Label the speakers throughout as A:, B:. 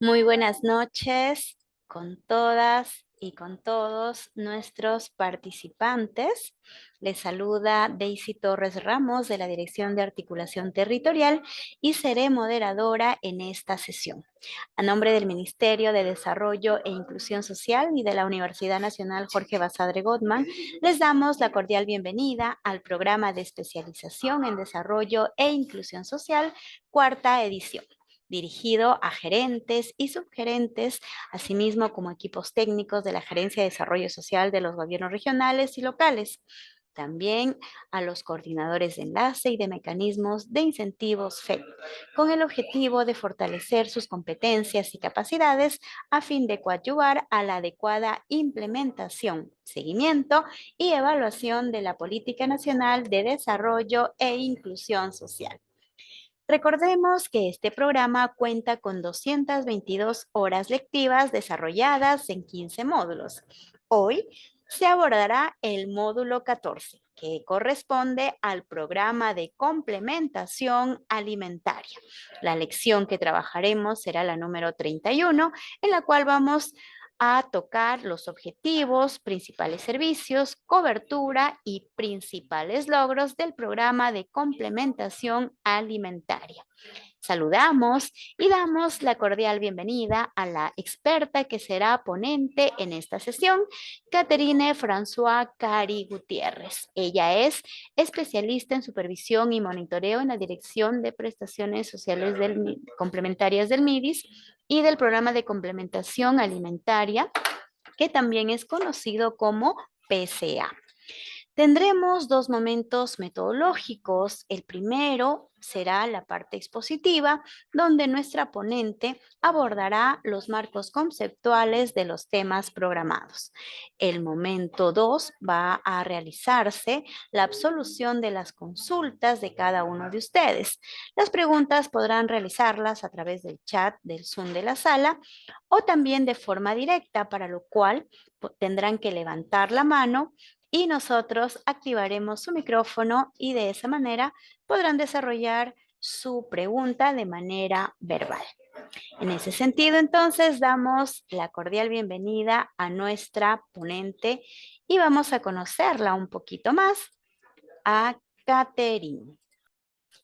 A: Muy buenas noches con todas y con todos nuestros participantes. Les saluda Daisy Torres Ramos de la Dirección de Articulación Territorial y seré moderadora en esta sesión. A nombre del Ministerio de Desarrollo e Inclusión Social y de la Universidad Nacional Jorge Basadre Gottman, les damos la cordial bienvenida al programa de especialización en Desarrollo e Inclusión Social, cuarta edición, dirigido a gerentes y subgerentes, asimismo como equipos técnicos de la Gerencia de Desarrollo Social de los gobiernos regionales y locales. También a los coordinadores de enlace y de mecanismos de incentivos FED, con el objetivo de fortalecer sus competencias y capacidades a fin de coadyuvar a la adecuada implementación, seguimiento y evaluación de la Política Nacional de Desarrollo e Inclusión Social. Recordemos que este programa cuenta con 222 horas lectivas desarrolladas en 15 módulos. Hoy se abordará el módulo 14, que corresponde al programa de complementación alimentaria. La lección que trabajaremos será la número 31, en la cual vamos a tocar los objetivos, principales servicios, cobertura y principales logros del programa de complementación alimentaria. Saludamos y damos la cordial bienvenida a la experta que será ponente en esta sesión, Caterine François Cari Gutiérrez. Ella es especialista en supervisión y monitoreo en la Dirección de Prestaciones Sociales Complementarias del MIDIS y del Programa de Complementación Alimentaria, que también es conocido como PCA. Tendremos dos momentos metodológicos. El primero será la parte expositiva, donde nuestra ponente abordará los marcos conceptuales de los temas programados. El momento 2 va a realizarse la absolución de las consultas de cada uno de ustedes. Las preguntas podrán realizarlas a través del chat del Zoom de la sala o también de forma directa, para lo cual tendrán que levantar la mano y nosotros activaremos su micrófono y de esa manera podrán desarrollar su pregunta de manera verbal. En ese sentido, entonces, damos la cordial bienvenida a nuestra ponente y vamos a conocerla un poquito más, a Caterine.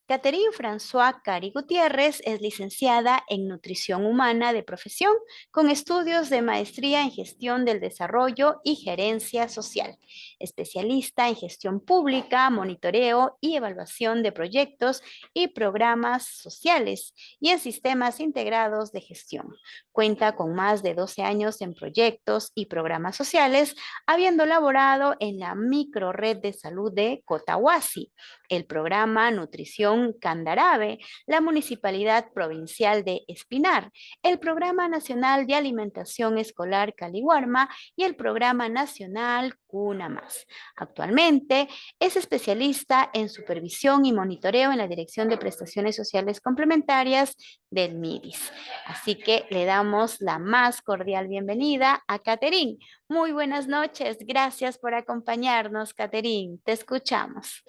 A: Caterine François Cari Gutiérrez es licenciada en Nutrición Humana de profesión, con estudios de maestría en Gestión del Desarrollo y Gerencia Social, especialista en gestión pública, monitoreo y evaluación de proyectos y programas sociales y en sistemas integrados de gestión. Cuenta con más de 12 años en proyectos y programas sociales, habiendo laborado en la microred de salud de Cotahuasi, el programa Nutrición Candarave, la Municipalidad Provincial de Espinar, el Programa Nacional de Alimentación Escolar Calihuarma y el Programa Nacional Cuna Más. Actualmente es especialista en supervisión y monitoreo en la Dirección de Prestaciones Sociales Complementarias del MIDIS. Así que le damos la más cordial bienvenida a Caterine. Muy buenas noches, gracias por acompañarnos, Caterine. Te escuchamos.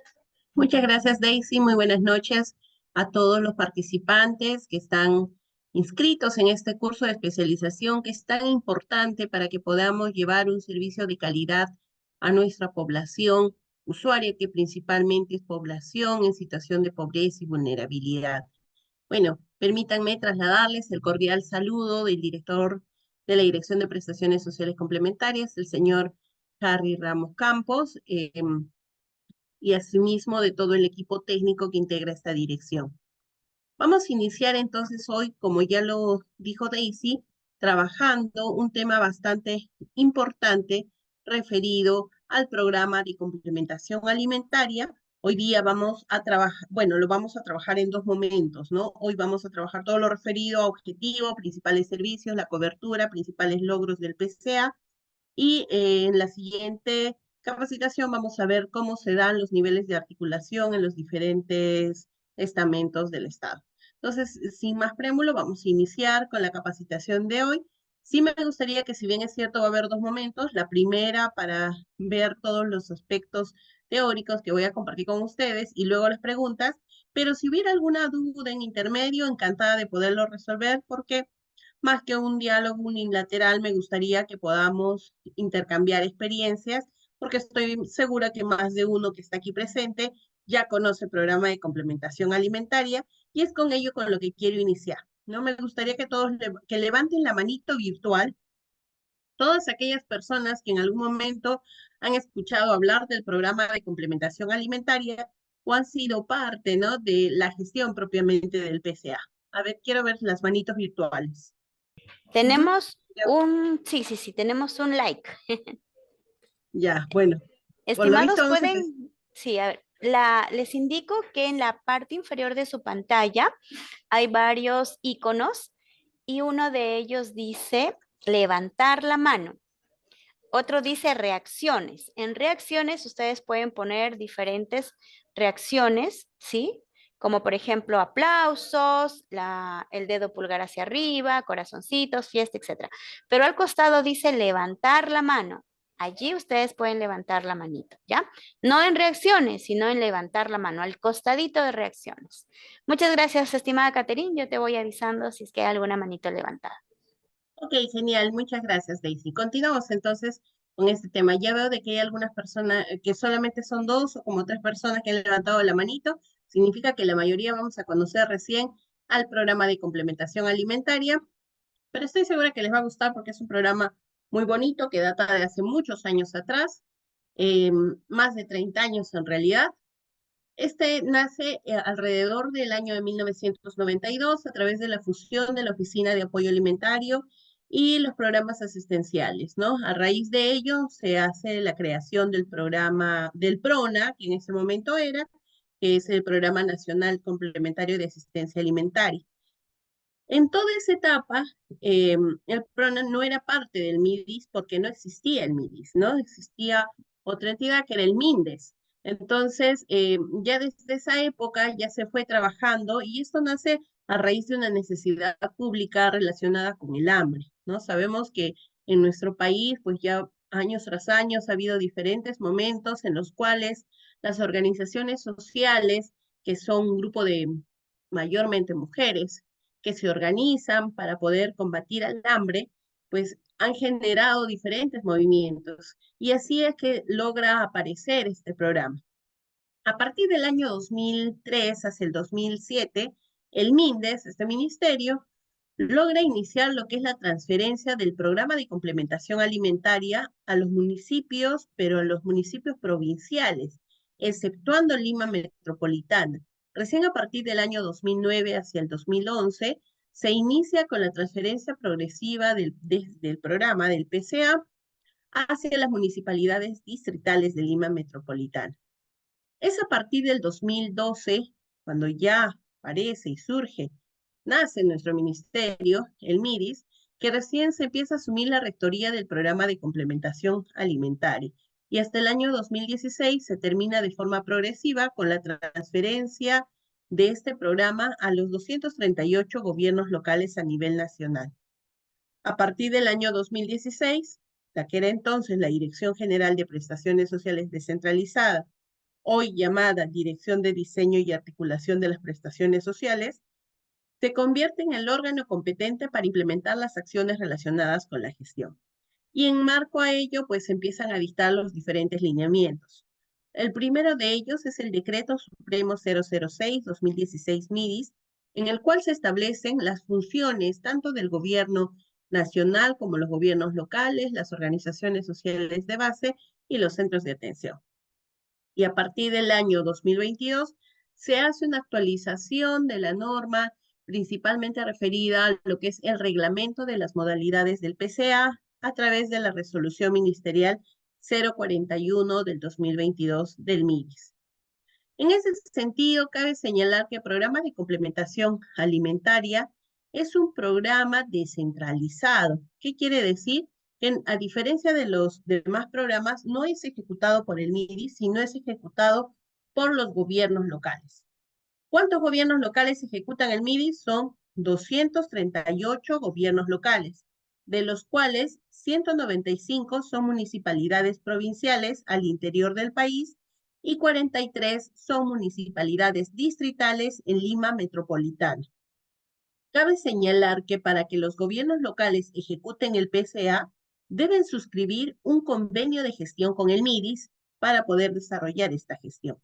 B: Muchas gracias, Daisy. Muy buenas noches a todos los participantes que están inscritos en este curso de especialización que es tan importante para que podamos llevar un servicio de calidad a nuestra población usuaria, que principalmente es población en situación de pobreza y vulnerabilidad. Bueno, permítanme trasladarles el cordial saludo del director de la Dirección de Prestaciones Sociales Complementarias, el señor Harry Ramos Campos, y asimismo de todo el equipo técnico que integra esta dirección. Vamos a iniciar entonces hoy, como ya lo dijo Daisy, trabajando un tema bastante importante referido al programa de complementación alimentaria. Hoy día vamos a trabajar, bueno, lo vamos a trabajar en dos momentos, ¿no? Hoy vamos a trabajar todo lo referido a objetivo, principales servicios, la cobertura, principales logros del PCA, y en la siguiente capacitación vamos a ver cómo se dan los niveles de articulación en los diferentes estamentos del Estado. Entonces, sin más preámbulo, vamos a iniciar con la capacitación de hoy. Sí me gustaría que, si bien es cierto, va a haber dos momentos, la primera para ver todos los aspectos teóricos que voy a compartir con ustedes y luego las preguntas, pero si hubiera alguna duda en intermedio, encantada de poderlo resolver, porque más que un diálogo unilateral, me gustaría que podamos intercambiar experiencias, porque estoy segura que más de uno que está aquí presente ya conoce el programa de complementación alimentaria y es con ello con lo que quiero iniciar. ¿No? Me gustaría que todos que levanten la manito virtual, todas aquellas personas que en algún momento han escuchado hablar del programa de complementación alimentaria o han sido parte, ¿no?, de la gestión propiamente del PCA. A ver, quiero ver las manitos virtuales. Ujú.
A: Tenemos sí, tenemos un like.
B: Ya, bueno, por lo visto
A: Estimados,
B: vamos a empezar.
A: sí, a ver, les indico que en la parte inferior de su pantalla hay varios iconos y uno de ellos dice levantar la mano. Otro dice reacciones. En reacciones ustedes pueden poner diferentes reacciones, ¿sí? Como por ejemplo aplausos, el dedo pulgar hacia arriba, corazoncitos, fiesta, etc. Pero al costado dice levantar la mano. Allí ustedes pueden levantar la manito, ¿ya? No en reacciones, sino en levantar la mano, al costadito de reacciones. Muchas gracias, estimada Caterine. Yo te voy avisando si es que hay alguna manito levantada.
B: Ok, genial, muchas gracias, Daisy. Continuamos entonces con este tema. Ya veo de que hay algunas personas que solamente son dos o como tres personas que han levantado la manito. Significa que la mayoría vamos a conocer recién al programa de complementación alimentaria, pero estoy segura que les va a gustar porque es un programa muy bonito que data de hace muchos años atrás, más de 30 años en realidad. Este nace alrededor del año de 1992 a través de la fusión de la Oficina de Apoyo Alimentario y los programas asistenciales, ¿no? A raíz de ello se hace la creación del programa del PRONA, que en ese momento era, que es el Programa Nacional Complementario de Asistencia Alimentaria. En toda esa etapa, el PRONA no era parte del MIDIS porque no existía el MIDIS, ¿no? Existía otra entidad que era el MINDES. Entonces, ya desde esa época ya se fue trabajando y esto nace a raíz de una necesidad pública relacionada con el hambre, ¿no? Sabemos que en nuestro país, pues ya años tras años ha habido diferentes momentos en los cuales las organizaciones sociales, que son un grupo de mayormente mujeres, que se organizan para poder combatir al hambre, pues han generado diferentes movimientos y así es que logra aparecer este programa. A partir del año 2003 hacia el 2007, el MINDES, este ministerio, logra iniciar lo que es la transferencia del programa de complementación alimentaria a los municipios, pero a los municipios provinciales, exceptuando Lima Metropolitana. Recién a partir del año 2009 hacia el 2011, se inicia con la transferencia progresiva del programa del PCA hacia las municipalidades distritales de Lima Metropolitana. Es a partir del 2012, cuando ya aparece y surge, nace nuestro ministerio, el MIDIS, que recién se empieza a asumir la rectoría del programa de complementación alimentaria. Y hasta el año 2016 se termina de forma progresiva con la transferencia de este programa a los 238 gobiernos locales a nivel nacional. A partir del año 2016, la que era entonces la Dirección General de Prestaciones Sociales Descentralizada, hoy llamada Dirección de Diseño y Articulación de las Prestaciones Sociales, se convierte en el órgano competente para implementar las acciones relacionadas con la gestión. Y en marco a ello, pues se empiezan a dictar los diferentes lineamientos. El primero de ellos es el Decreto Supremo 006-2016 MIDIS, en el cual se establecen las funciones tanto del gobierno nacional como los gobiernos locales, las organizaciones sociales de base y los centros de atención. Y a partir del año 2022 se hace una actualización de la norma principalmente referida a lo que es el reglamento de las modalidades del PCA a través de la resolución ministerial 041 del 2022 del MIDIS. En ese sentido, cabe señalar que el programa de complementación alimentaria es un programa descentralizado. ¿Qué quiere decir? Que a diferencia de los demás programas, no es ejecutado por el MIDIS, sino es ejecutado por los gobiernos locales. ¿Cuántos gobiernos locales ejecutan el MIDIS? Son 238 gobiernos locales, de los cuales 195 son municipalidades provinciales al interior del país y 43 son municipalidades distritales en Lima Metropolitana. Cabe señalar que para que los gobiernos locales ejecuten el PCA, deben suscribir un convenio de gestión con el MIDIS para poder desarrollar esta gestión.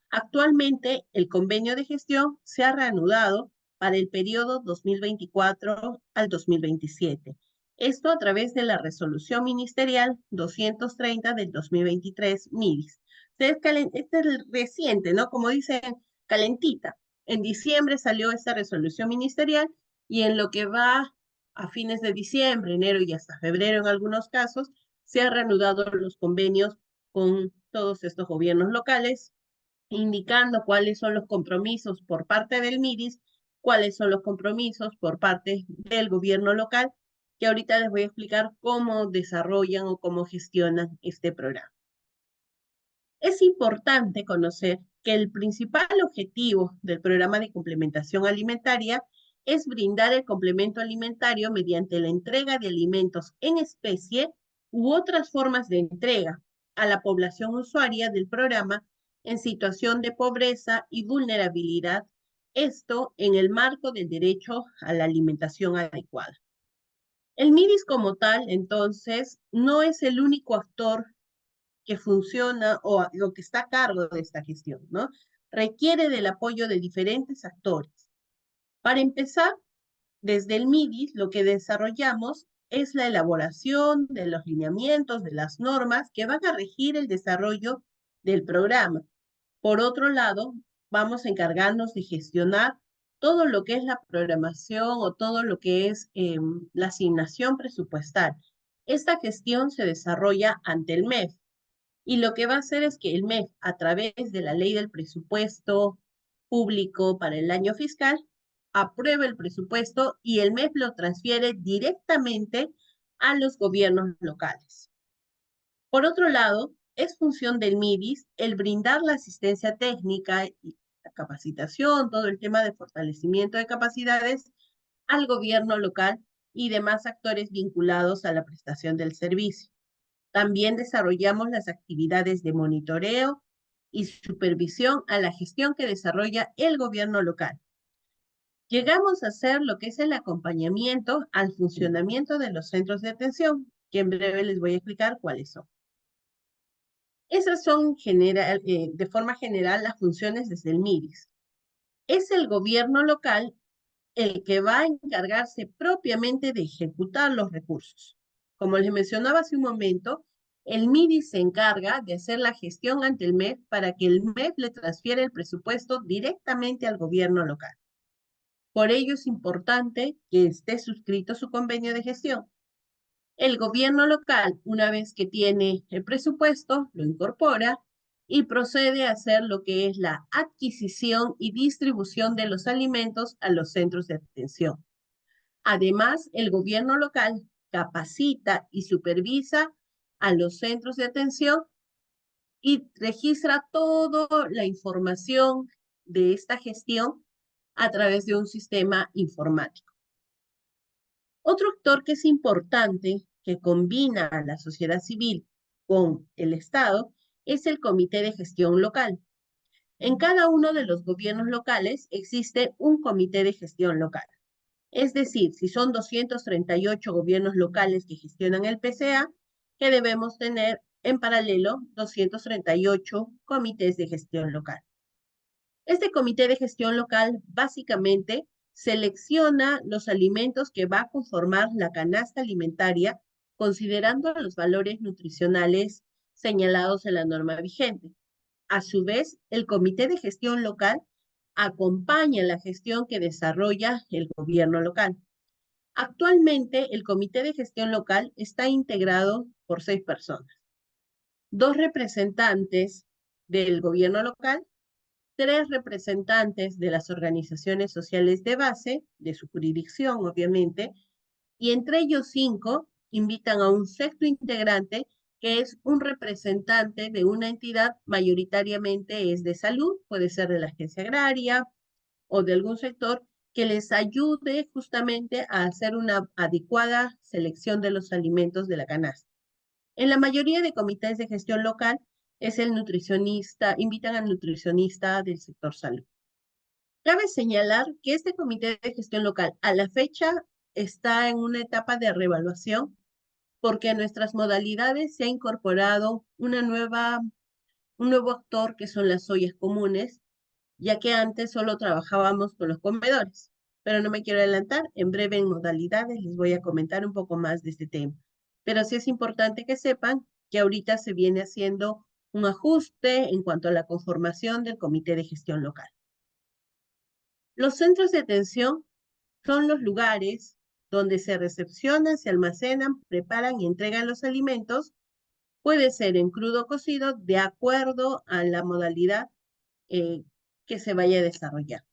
B: Actualmente, el convenio de gestión se ha reanudado para el periodo 2024 al 2027. Esto a través de la resolución ministerial 230 del 2023 MIDIS. Este es reciente, ¿no? Como dicen, calentita. En diciembre salió esta resolución ministerial y en lo que va a fines de diciembre, enero y hasta febrero en algunos casos, se han reanudado los convenios con todos estos gobiernos locales, indicando cuáles son los compromisos por parte del MIDIS, cuáles son los compromisos por parte del gobierno local, que ahorita les voy a explicar cómo desarrollan o cómo gestionan este programa. Es importante conocer que el principal objetivo del programa de complementación alimentaria es brindar el complemento alimentario mediante la entrega de alimentos en especie u otras formas de entrega a la población usuaria del programa en situación de pobreza y vulnerabilidad, esto en el marco del derecho a la alimentación adecuada. El MIDIS como tal, entonces, no es el único actor que funciona o lo que está a cargo de esta gestión, ¿no? Requiere del apoyo de diferentes actores. Para empezar, desde el MIDIS, lo que desarrollamos es la elaboración de los lineamientos, de las normas que van a regir el desarrollo del programa. Por otro lado, vamos a encargarnos de gestionar todo lo que es la programación o todo lo que es la asignación presupuestal. Esta gestión se desarrolla ante el MEF y lo que va a hacer es que el MEF, a través de la ley del presupuesto público para el año fiscal, apruebe el presupuesto y el MEF lo transfiere directamente a los gobiernos locales. Por otro lado, es función del MIDIS el brindar la asistencia técnica y la capacitación, todo el tema de fortalecimiento de capacidades al gobierno local y demás actores vinculados a la prestación del servicio. También desarrollamos las actividades de monitoreo y supervisión a la gestión que desarrolla el gobierno local. Llegamos a hacer lo que es el acompañamiento al funcionamiento de los centros de atención, que en breve les voy a explicar cuáles son. Esas son de forma general las funciones desde el MIDIS. Es el gobierno local el que va a encargarse propiamente de ejecutar los recursos. Como les mencionaba hace un momento, el MIDIS se encarga de hacer la gestión ante el MEF para que el MEF le transfiera el presupuesto directamente al gobierno local. Por ello es importante que esté suscrito su convenio de gestión. El gobierno local, una vez que tiene el presupuesto, lo incorpora y procede a hacer lo que es la adquisición y distribución de los alimentos a los centros de atención. Además, el gobierno local capacita y supervisa a los centros de atención y registra toda la información de esta gestión a través de un sistema informático. Otro actor que es importante, que combina a la sociedad civil con el Estado, es el Comité de Gestión Local. En cada uno de los gobiernos locales existe un comité de gestión local. Es decir, si son 238 gobiernos locales que gestionan el PCA, que debemos tener en paralelo 238 comités de gestión local. Este comité de gestión local básicamente selecciona los alimentos que va a conformar la canasta alimentaria considerando los valores nutricionales señalados en la norma vigente. A su vez, el comité de gestión local acompaña la gestión que desarrolla el gobierno local. Actualmente, el comité de gestión local está integrado por 6 personas. 2 representantes del gobierno local, 3 representantes de las organizaciones sociales de base, de su jurisdicción, obviamente, y entre ellos 5 invitan a un sexto integrante que es un representante de una entidad, mayoritariamente es de salud, puede ser de la agencia agraria o de algún sector, que les ayude justamente a hacer una adecuada selección de los alimentos de la canasta. En la mayoría de comités de gestión local es el nutricionista, invitan al nutricionista del sector salud. Cabe señalar que este comité de gestión local a la fecha está en una etapa de reevaluación porque a nuestras modalidades se ha incorporado un nuevo actor que son las ollas comunes, ya que antes solo trabajábamos con los comedores. Pero no me quiero adelantar, en breve en modalidades les voy a comentar un poco más de este tema. Pero sí es importante que sepan que ahorita se viene haciendo un ajuste en cuanto a la conformación del comité de gestión local. Los centros de atención son los lugares donde se recepcionan, se almacenan, preparan y entregan los alimentos. Puede ser en crudo o cocido de acuerdo a la modalidad eh, que se vaya a desarrollar.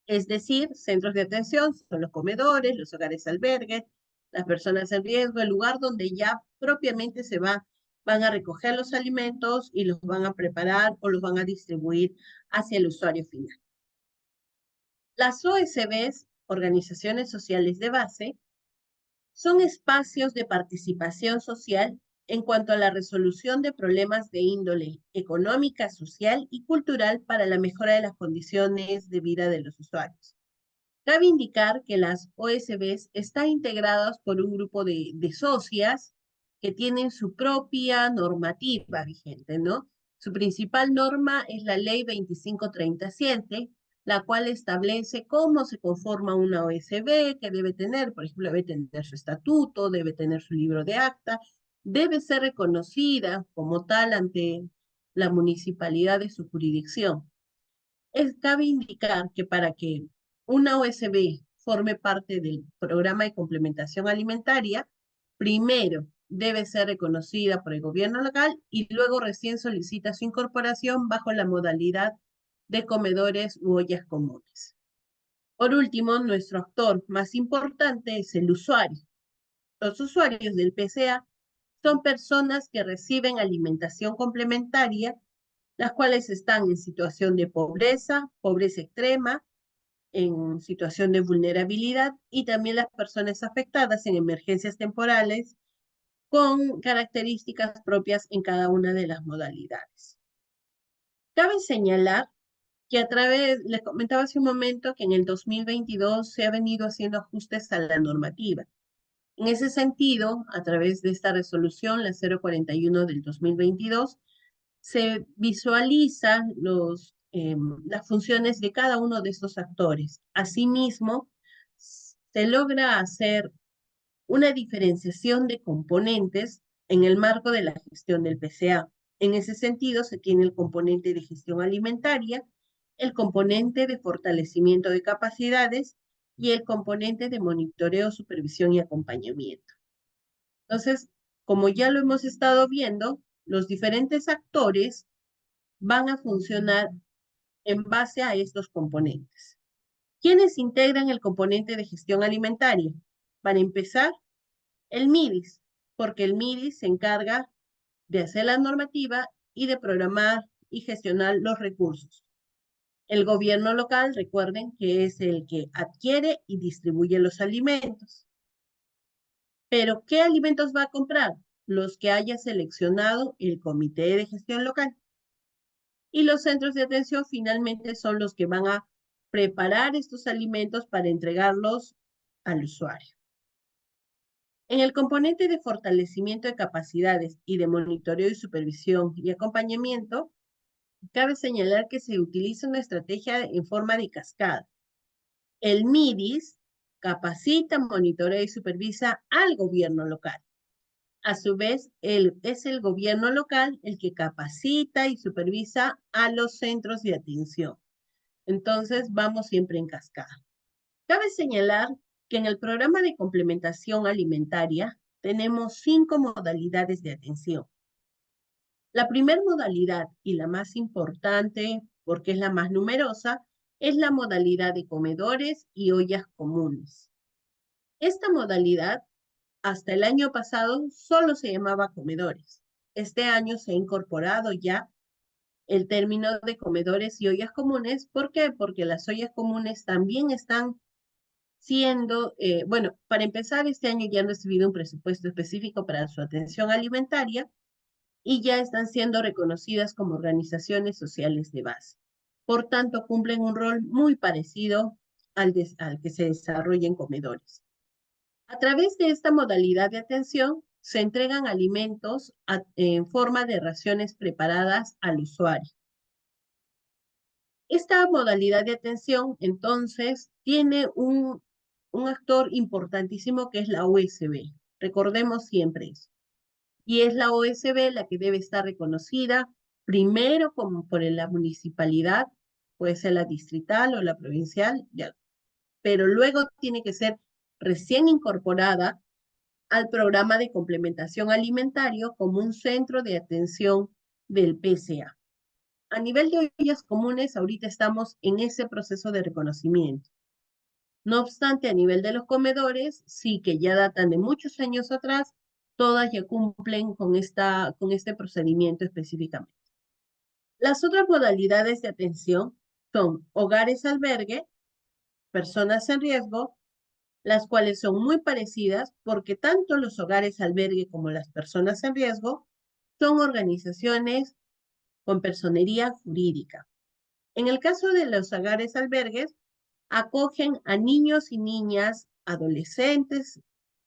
B: Es decir, centros de atención son los comedores, los hogares albergues, las personas en riesgo, el lugar donde ya propiamente van a recoger los alimentos y los van a preparar o los van a distribuir hacia el usuario final. Las OSBs, organizaciones sociales de base, son espacios de participación social en cuanto a la resolución de problemas de índole económica, social y cultural para la mejora de las condiciones de vida de los usuarios. Cabe indicar que las OSBs están integradas por un grupo de socias que tienen su propia normativa vigente, ¿no? Su principal norma es la Ley 2537, la cual establece cómo se conforma una OSB, que debe tener, por ejemplo, debe tener su estatuto, debe tener su libro de acta, debe ser reconocida como tal ante la municipalidad de su jurisdicción. Cabe indicar que para que una OSB forme parte del programa de complementación alimentaria, primero debe ser reconocida por el gobierno local y luego recién solicita su incorporación bajo la modalidad de comedores u ollas comunes. Por último, nuestro actor más importante es el usuario. Los usuarios del PCA son personas que reciben alimentación complementaria, las cuales están en situación de pobreza, pobreza extrema, en situación de vulnerabilidad y también las personas afectadas en emergencias temporales con características propias en cada una de las modalidades. Cabe señalar que les comentaba hace un momento que en el 2022 se ha venido haciendo ajustes a la normativa. En ese sentido, a través de esta resolución, la 041 del 2022, se visualizan las funciones de cada uno de estos actores. Asimismo, se logra hacer una diferenciación de componentes en el marco de la gestión del PCA. En ese sentido, se tiene el componente de gestión alimentaria, el componente de fortalecimiento de capacidades y el componente de monitoreo, supervisión y acompañamiento. Entonces, como ya lo hemos estado viendo, los diferentes actores van a funcionar en base a estos componentes. ¿Quiénes integran el componente de gestión alimentaria? Para empezar, el MIDIS, porque el MIDIS se encarga de hacer la normativa y de programar y gestionar los recursos. El gobierno local, recuerden que es el que adquiere y distribuye los alimentos. Pero, ¿qué alimentos va a comprar? Los que haya seleccionado el comité de gestión local. Y los centros de atención finalmente son los que van a preparar estos alimentos para entregarlos al usuario. En el componente de fortalecimiento de capacidades y de monitoreo y supervisión y acompañamiento, cabe señalar que se utiliza una estrategia en forma de cascada. El MIDIS capacita, monitorea y supervisa al gobierno local. A su vez, es el gobierno local el que capacita y supervisa a los centros de atención. Entonces, vamos siempre en cascada. Cabe señalar que en el programa de complementación alimentaria tenemos 5 modalidades de atención. La primera modalidad y la más importante, porque es la más numerosa, es la modalidad de comedores y ollas comunes. Esta modalidad, hasta el año pasado, solo se llamaba comedores. Este año se ha incorporado ya el término de comedores y ollas comunes. ¿Por qué? Porque las ollas comunes también están siendo, bueno, para empezar, este año ya han recibido un presupuesto específico para su atención alimentaria y ya están siendo reconocidas como organizaciones sociales de base. Por tanto, cumplen un rol muy parecido al que se desarrolla en comedores. A través de esta modalidad de atención, se entregan alimentos en forma de raciones preparadas al usuario. Esta modalidad de atención, entonces, tiene un actor importantísimo que es la OSB. Recordemos siempre eso. Y es la OSB la que debe estar reconocida primero como por la municipalidad, puede ser la distrital o la provincial, ya, pero luego tiene que ser recién incorporada al programa de complementación alimentario como un centro de atención del PSA. A nivel de ollas comunes, ahorita estamos en ese proceso de reconocimiento. No obstante, a nivel de los comedores, sí que ya datan de muchos años atrás, todas ya cumplen con este procedimiento específicamente. Las otras modalidades de atención son hogares albergue, personas en riesgo, las cuales son muy parecidas porque tanto los hogares albergue como las personas en riesgo son organizaciones con personería jurídica. En el caso de los hogares albergues, acogen a niños y niñas, adolescentes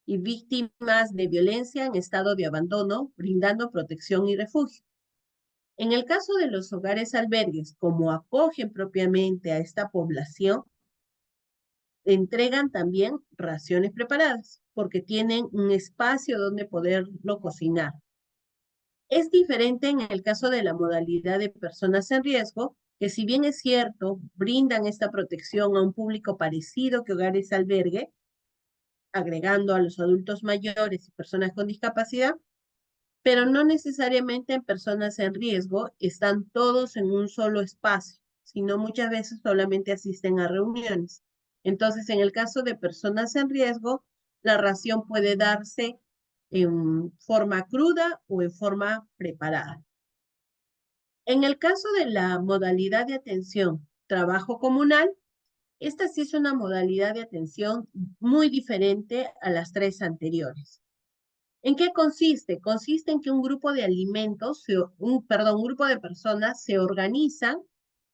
B: y víctimas de violencia en estado de abandono, brindando protección y refugio. En el caso de los hogares albergues, como acogen propiamente a esta población, entregan también raciones preparadas, porque tienen un espacio donde poderlo cocinar. Es diferente en el caso de la modalidad de personas en riesgo, que si bien es cierto, brindan esta protección a un público parecido que hogares albergue, agregando a los adultos mayores y personas con discapacidad, pero no necesariamente en personas en riesgo están todos en un solo espacio, sino muchas veces solamente asisten a reuniones. Entonces, en el caso de personas en riesgo, la ración puede darse en forma cruda o en forma preparada. En el caso de la modalidad de atención trabajo comunal, esta sí es una modalidad de atención muy diferente a las tres anteriores. ¿En qué consiste? Consiste en que un grupo de un grupo de personas se organizan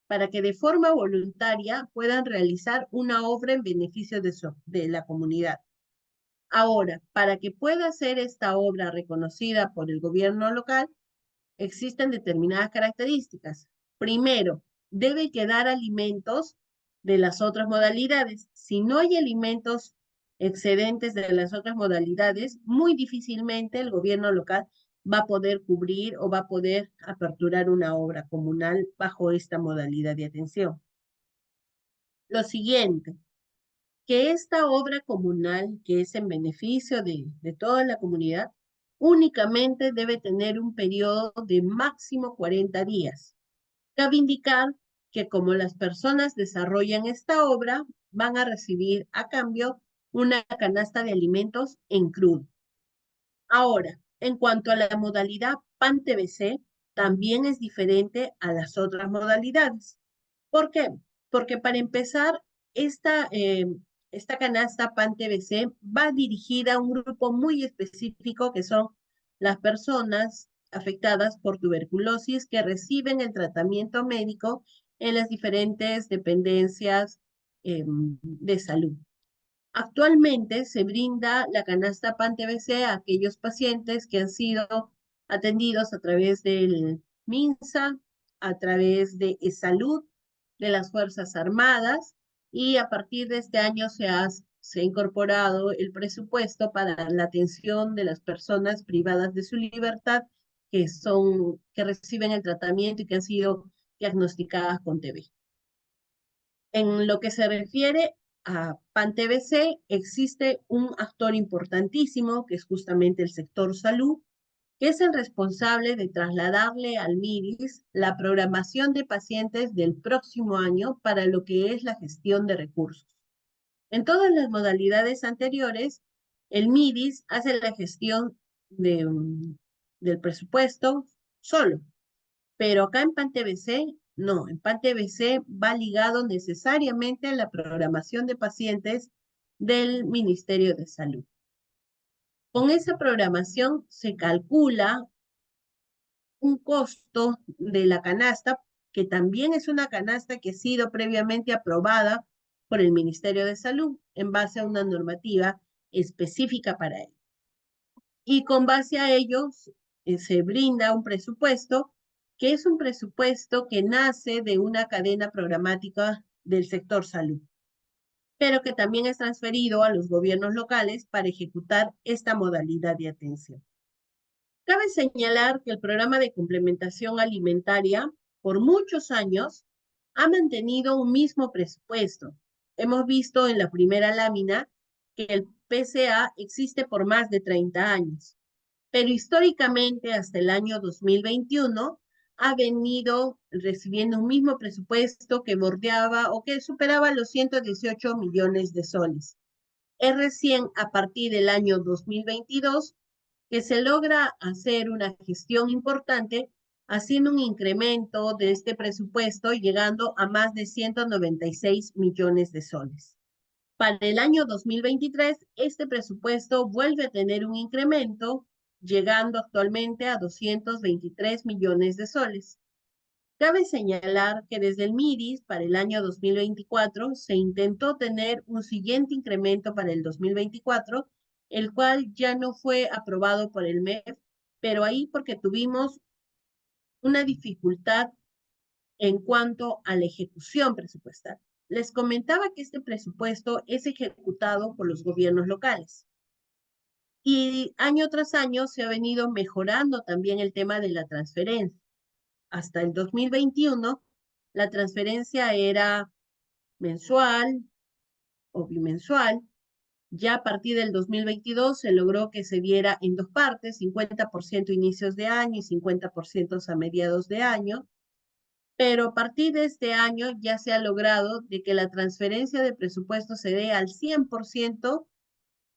B: para que de forma voluntaria puedan realizar una obra en beneficio de la comunidad. Ahora, para que pueda ser esta obra reconocida por el gobierno local, existen determinadas características. Primero, debe quedar alimentos de las otras modalidades. Si no hay alimentos excedentes de las otras modalidades, muy difícilmente el gobierno local va a poder cubrir o va a poder aperturar una obra comunal bajo esta modalidad de atención. Lo siguiente, que esta obra comunal, que es en beneficio de toda la comunidad, únicamente debe tener un periodo de máximo 40 días. Cabe indicar que como las personas desarrollan esta obra, van a recibir a cambio una canasta de alimentos en crudo. Ahora, en cuanto a la modalidad PAN-TBC, también es diferente a las otras modalidades. ¿Por qué? Porque para empezar, esta canasta PAN-TBC va dirigida a un grupo muy específico que son las personas afectadas por tuberculosis que reciben el tratamiento médico en las diferentes dependencias de salud. Actualmente se brinda la canasta PAN-TBC a aquellos pacientes que han sido atendidos a través del MINSA, a través de salud de las Fuerzas Armadas, y a partir de este año se ha incorporado el presupuesto para la atención de las personas privadas de su libertad que reciben el tratamiento y que han sido diagnosticadas con TB. En lo que se refiere a PAN-TBC, existe un actor importantísimo, que es justamente el sector salud, que es el responsable de trasladarle al MIDIS la programación de pacientes del próximo año para lo que es la gestión de recursos. En todas las modalidades anteriores, el MIDIS hace la gestión del presupuesto solo, pero acá en PAN-TBC, no, en PAN-TBC va ligado necesariamente a la programación de pacientes del Ministerio de Salud. Con esa programación se calcula un costo de la canasta que también es una canasta que ha sido previamente aprobada por el Ministerio de Salud en base a una normativa específica para él. Y con base a ellos se brinda un presupuesto que es un presupuesto que nace de una cadena programática del sector salud, pero que también es transferido a los gobiernos locales para ejecutar esta modalidad de atención. Cabe señalar que el programa de complementación alimentaria por muchos años ha mantenido un mismo presupuesto. Hemos visto en la primera lámina que el PCA existe por más de 30 años, pero históricamente hasta el año 2021 ha venido recibiendo un mismo presupuesto que bordeaba o que superaba los 118 millones de soles. Es recién a partir del año 2022 que se logra hacer una gestión importante, haciendo un incremento de este presupuesto, llegando a más de 196 millones de soles. Para el año 2023, este presupuesto vuelve a tener un incremento, llegando actualmente a 223 millones de soles. Cabe señalar que desde el MIDIS para el año 2024 se intentó tener un siguiente incremento para el 2024, el cual ya no fue aprobado por el MEF, pero ahí porque tuvimos una dificultad en cuanto a la ejecución presupuestal. Les comentaba que este presupuesto es ejecutado por los gobiernos locales. Y año tras año se ha venido mejorando también el tema de la transferencia. Hasta el 2021, la transferencia era mensual o bimensual. Ya a partir del 2022 se logró que se diera en dos partes, 50% inicios de año y 50% a mediados de año. Pero a partir de este año ya se ha logrado de que la transferencia de presupuesto se dé al 100%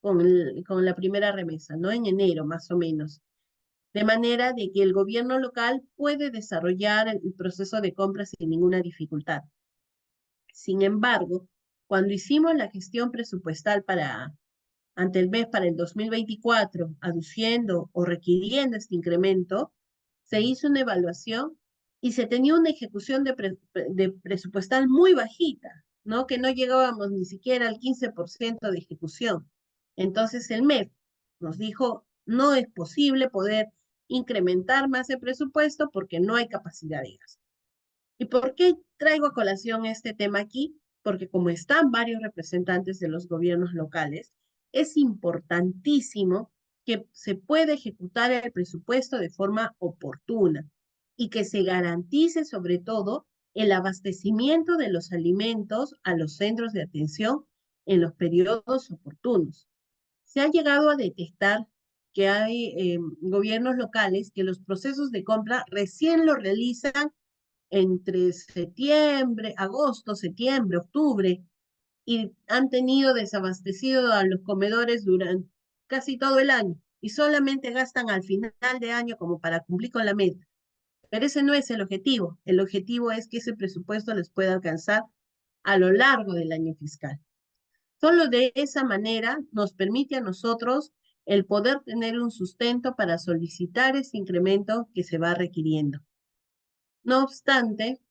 B: con la primera remesa, ¿no? En enero más o menos. De manera de que el gobierno local puede desarrollar el proceso de compra sin ninguna dificultad. Sin embargo, cuando hicimos la gestión presupuestal ante el mes para el 2024, aduciendo o requiriendo este incremento, se hizo una evaluación y se tenía una ejecución de presupuestal muy bajita, ¿no? Que no llegábamos ni siquiera al 15% de ejecución. Entonces el MEF nos dijo, no es posible poder incrementar más el presupuesto porque no hay capacidad de gasto. ¿Y por qué traigo a colación este tema aquí? Porque como están varios representantes de los gobiernos locales, es importantísimo que se pueda ejecutar el presupuesto de forma oportuna y que se garantice sobre todo el abastecimiento de los alimentos a los centros de atención en los periodos oportunos. Se ha llegado a detectar que hay gobiernos locales que los procesos de compra recién lo realizan entre agosto, septiembre, octubre, y han tenido desabastecido a los comedores durante casi todo el año y solamente gastan al final de año como para cumplir con la meta. Pero ese no es el objetivo. El objetivo es que ese presupuesto les pueda alcanzar a lo largo del año fiscal. Solo de esa manera nos permite a nosotros el poder tener un sustento para solicitar ese incremento que se va requiriendo. No obstante,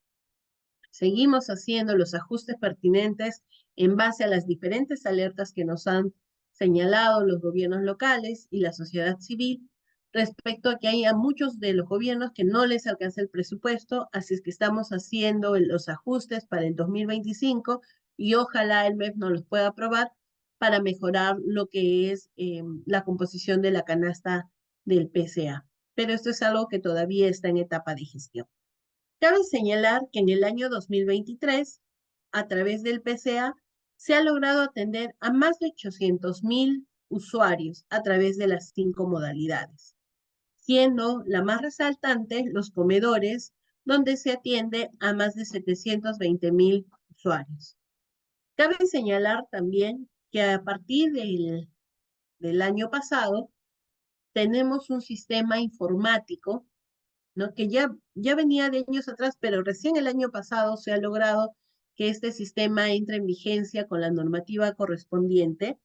B: seguimos haciendo los ajustes pertinentes en base a las diferentes alertas que nos han señalado los gobiernos locales y la sociedad civil respecto a que hay a muchos de los gobiernos que no les alcanza el presupuesto, así es que estamos haciendo los ajustes para el 2025 y ojalá el MEF nos los pueda aprobar para mejorar lo que es la composición de la canasta del PCA. Pero esto es algo que todavía está en etapa de gestión. Cabe señalar que en el año 2023, a través del PCA, se ha logrado atender a más de 800,000 usuarios a través de las 5 modalidades, siendo la más resaltante los comedores, donde se atiende a más de 720,000 usuarios. Cabe señalar también que a partir del año pasado, tenemos un sistema informático, ¿no? Que ya venía de años atrás, pero recién el año pasado se ha logrado que este sistema entre en vigencia con la normativa correspondiente,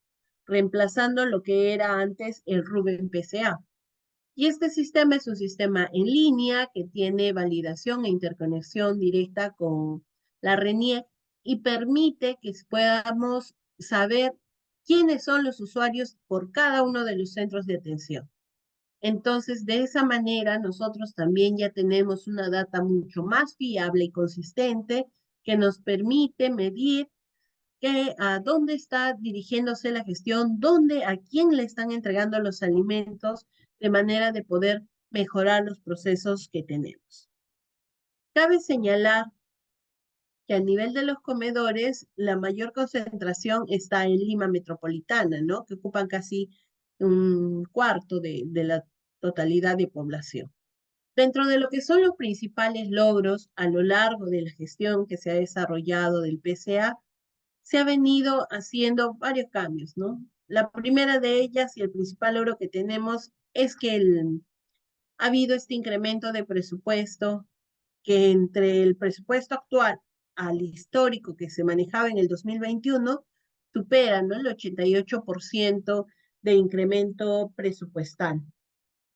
B: reemplazando lo que era antes el Ruben PCA. Y este sistema es un sistema en línea que tiene validación e interconexión directa con la RENIEC y permite que podamos saber quiénes son los usuarios por cada uno de los centros de atención. Entonces, de esa manera, nosotros también ya tenemos una data mucho más fiable y consistente que nos permite medir a dónde está dirigiéndose la gestión, dónde, a quién le están entregando los alimentos, de manera de poder mejorar los procesos que tenemos. Cabe señalar que a nivel de los comedores, la mayor concentración está en Lima metropolitana, ¿no? Que ocupan casi un cuarto de la totalidad de población. Dentro de lo que son los principales logros a lo largo de la gestión que se ha desarrollado del PCA, se ha venido haciendo varios cambios, ¿no? La primera de ellas y el principal logro que tenemos es que ha habido este incremento de presupuesto que entre el presupuesto actual al histórico que se manejaba en el 2021 supera, ¿no?, el 88% de incremento presupuestal.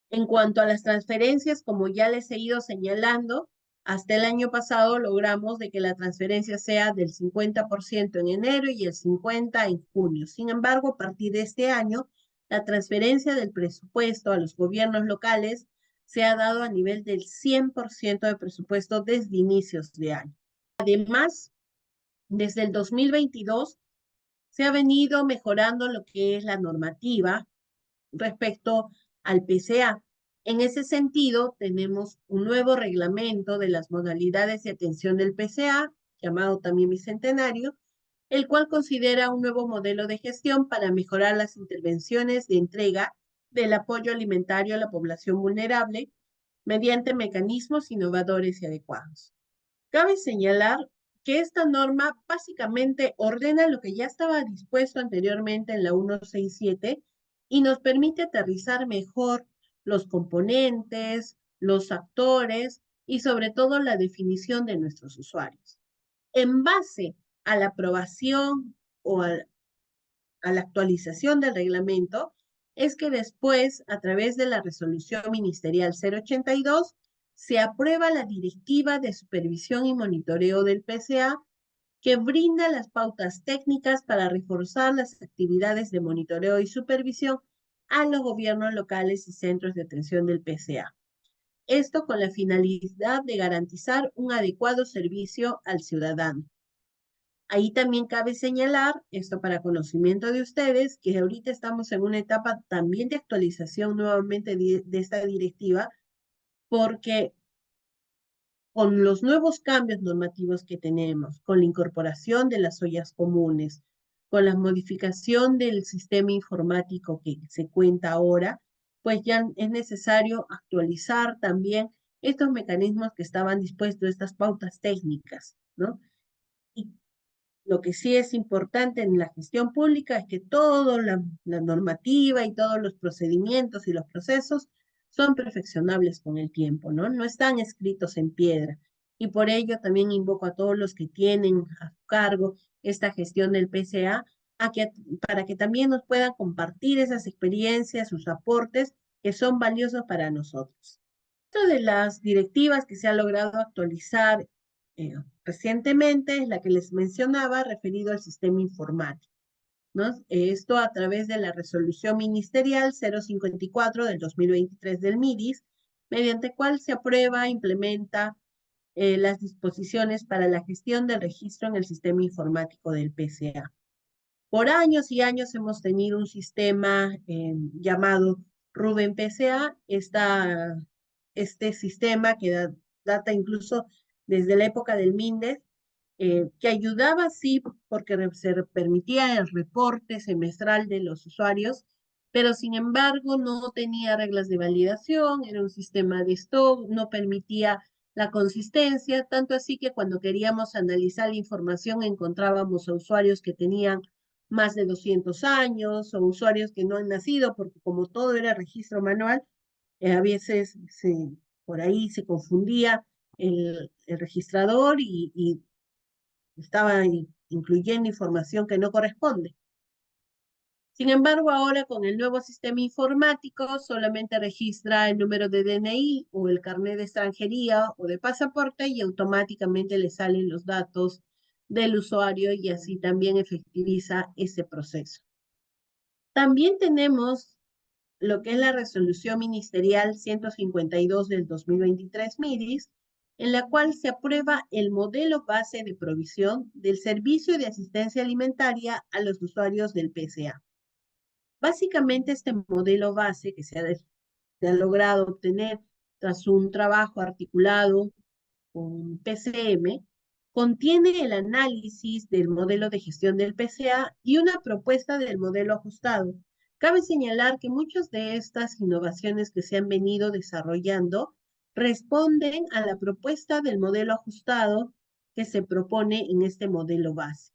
B: En cuanto a las transferencias, como ya les he ido señalando, hasta el año pasado logramos de que la transferencia sea del 50% en enero y el 50% en junio. Sin embargo, a partir de este año, la transferencia del presupuesto a los gobiernos locales se ha dado a nivel del 100% de presupuesto desde inicios de año. Además, desde el 2022 se ha venido mejorando lo que es la normativa respecto al PCA. En ese sentido, tenemos un nuevo reglamento de las modalidades de atención del PCA, llamado también Bicentenario, el cual considera un nuevo modelo de gestión para mejorar las intervenciones de entrega del apoyo alimentario a la población vulnerable mediante mecanismos innovadores y adecuados. Cabe señalar que esta norma básicamente ordena lo que ya estaba dispuesto anteriormente en la 167 y nos permite aterrizar mejor los componentes, los actores y sobre todo la definición de nuestros usuarios. En base a la aprobación o a la actualización del reglamento, es que después, a través de la resolución ministerial 082, se aprueba la Directiva de Supervisión y Monitoreo del PCA, que brinda las pautas técnicas para reforzar las actividades de monitoreo y supervisión a los gobiernos locales y centros de atención del PCA. Esto con la finalidad de garantizar un adecuado servicio al ciudadano. Ahí también cabe señalar, esto para conocimiento de ustedes, que ahorita estamos en una etapa también de actualización nuevamente de esta directiva, porque con los nuevos cambios normativos que tenemos, con la incorporación de las ollas comunes, con la modificación del sistema informático que se cuenta ahora, pues ya es necesario actualizar también estos mecanismos que estaban dispuestos, estas pautas técnicas, ¿no? Y lo que sí es importante en la gestión pública es que toda la normativa y todos los procedimientos y los procesos son perfeccionables con el tiempo, ¿no? No están escritos en piedra. Y por ello también invoco a todos los que tienen a su cargo esta gestión del PCA para que también nos puedan compartir esas experiencias, sus aportes que son valiosos para nosotros. Otra de las directivas que se ha logrado actualizar eh, recientemente es la que les mencionaba, referido al sistema informático, ¿no? Esto a través de la resolución ministerial 054 del 2023 del MIDIS, mediante cual se aprueba e implementa las disposiciones para la gestión del registro en el sistema informático del PCA. Por años y años hemos tenido un sistema llamado Rubén PCA, este sistema que data incluso desde la época del MINDES, que ayudaba, sí, porque se permitía el reporte semestral de los usuarios, pero sin embargo no tenía reglas de validación, era un sistema de stock, no permitía la consistencia, tanto así que cuando queríamos analizar la información encontrábamos a usuarios que tenían más de 200 años o usuarios que no han nacido, porque como todo era registro manual, a veces por ahí se confundía el registrador y estaba incluyendo información que no corresponde. Sin embargo, ahora con el nuevo sistema informático solamente registra el número de DNI o el carnet de extranjería o de pasaporte y automáticamente le salen los datos del usuario y así también efectiviza ese proceso. También tenemos lo que es la resolución ministerial 152 del 2023 MIDIS, en la cual se aprueba el modelo base de provisión del servicio de asistencia alimentaria a los usuarios del PSA. Básicamente este modelo base que se ha logrado obtener tras un trabajo articulado con PCM, contiene el análisis del modelo de gestión del PCA y una propuesta del modelo ajustado. Cabe señalar que muchas de estas innovaciones que se han venido desarrollando responden a la propuesta del modelo ajustado que se propone en este modelo base.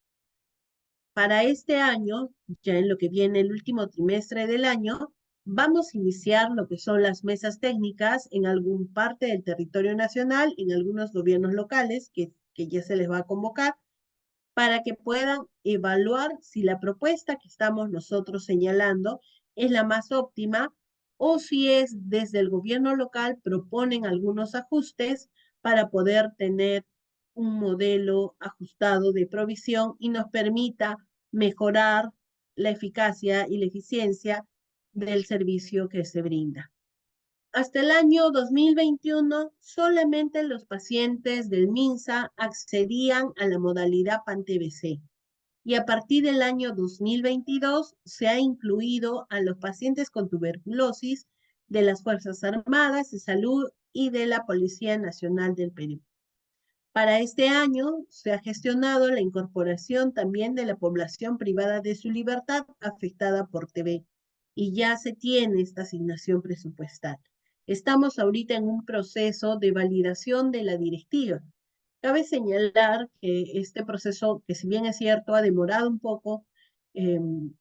B: Para este año, ya en lo que viene el último trimestre del año, vamos a iniciar lo que son las mesas técnicas en algún parte del territorio nacional, en algunos gobiernos locales que ya se les va a convocar, para que puedan evaluar si la propuesta que estamos nosotros señalando es la más óptima o si es desde el gobierno local proponen algunos ajustes para poder tener un modelo ajustado de provisión y nos permita mejorar la eficacia y la eficiencia del servicio que se brinda. Hasta el año 2021, solamente los pacientes del MINSA accedían a la modalidad PAN-TBC y a partir del año 2022 se ha incluido a los pacientes con tuberculosis de las Fuerzas Armadas de Salud y de la Policía Nacional del Perú. Para este año se ha gestionado la incorporación también de la población privada de su libertad afectada por TB y ya se tiene esta asignación presupuestal. Estamos ahorita en un proceso de validación de la directiva. Cabe señalar que este proceso, que si bien es cierto, ha demorado un poco, en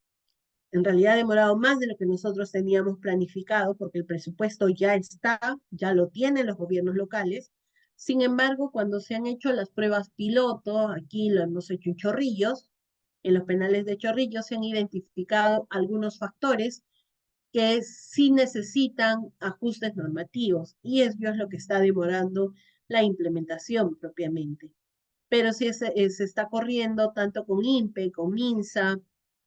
B: realidad ha demorado más de lo que nosotros teníamos planificado, porque el presupuesto ya está, ya lo tienen los gobiernos locales. Sin embargo, cuando se han hecho las pruebas piloto, aquí lo hemos hecho en Chorrillos, en los penales de Chorrillos se han identificado algunos factores que sí necesitan ajustes normativos y eso es lo que está demorando la implementación propiamente. Pero sí se está corriendo tanto con INPE, con MINSA,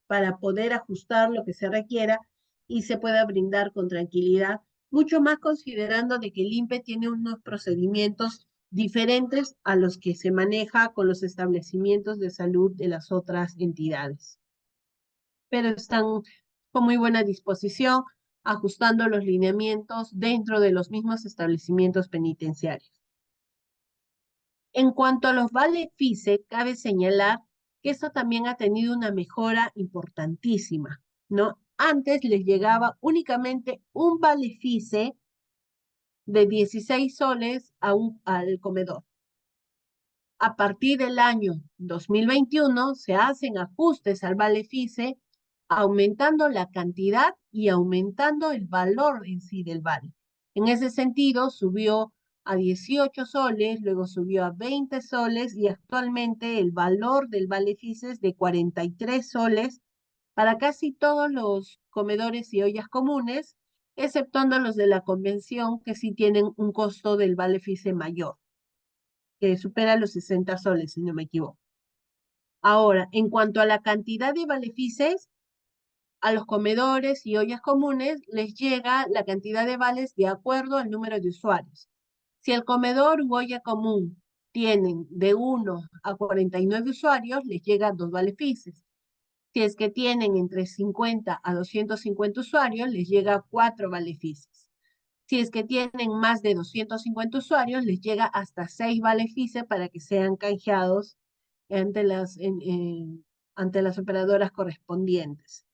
B: para poder ajustar lo que se requiera y se pueda brindar con tranquilidad, mucho más considerando de que el INPE tiene unos procedimientos diferentes a los que se maneja con los establecimientos de salud de las otras entidades. Pero están con muy buena disposición, ajustando los lineamientos dentro de los mismos establecimientos penitenciarios. En cuanto a los vale FICE, cabe señalar que esto también ha tenido una mejora importantísima, ¿no? Antes les llegaba únicamente un vale FICE de 16 soles al comedor. A partir del año 2021 se hacen ajustes al vale FICE, aumentando la cantidad y aumentando el valor en sí del vale. En ese sentido, subió a 18 soles, luego subió a 20 soles y actualmente el valor del vale FICE es de 43 soles para casi todos los comedores y ollas comunes, exceptuando los de la convención que sí tienen un costo del vale FICE mayor, que supera los 60 soles, si no me equivoco. Ahora, en cuanto a la cantidad de valefices, a los comedores y ollas comunes les llega la cantidad de vales de acuerdo al número de usuarios. Si el comedor u olla común tienen de 1 a 49 usuarios, les llega 2 valefices. Si es que tienen entre 50 a 250 usuarios, les llega 4 valefices. Si es que tienen más de 250 usuarios, les llega hasta 6 valefices para que sean canjeados ante ante las operadoras correspondientes.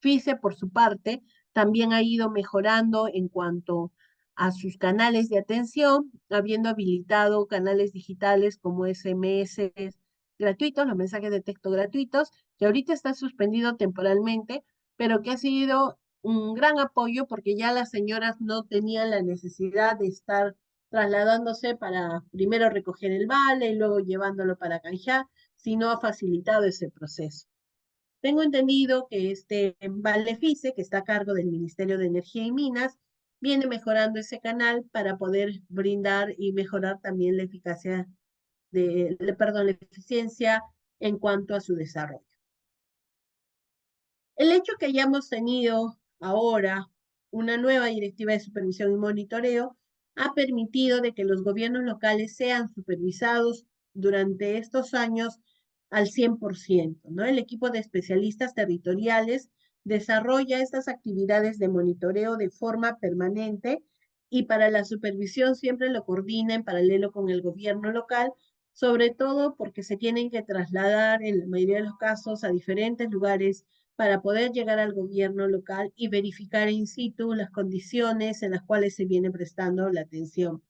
B: FICE, por su parte, también ha ido mejorando en cuanto a sus canales de atención, habiendo habilitado canales digitales como SMS gratuitos, los mensajes de texto gratuitos, que ahorita está suspendido temporalmente, pero que ha sido un gran apoyo porque ya las señoras no tenían la necesidad de estar trasladándose para primero recoger el vale y luego llevándolo para canjear, sino ha facilitado ese proceso. Tengo entendido que este Valefice, que está a cargo del Ministerio de Energía y Minas, viene mejorando ese canal para poder brindar y mejorar también la eficacia perdón, la eficiencia en cuanto a su desarrollo. El hecho que hayamos tenido ahora una nueva directiva de supervisión y monitoreo ha permitido de que los gobiernos locales sean supervisados durante estos años al 100%, ¿no? El equipo de especialistas territoriales desarrolla estas actividades de monitoreo de forma permanente y para la supervisión siempre lo coordina en paralelo con el gobierno local, sobre todo porque se tienen que trasladar en la mayoría de los casos a diferentes lugares para poder llegar al gobierno local y verificar in situ las condiciones en las cuales se viene prestando la atención.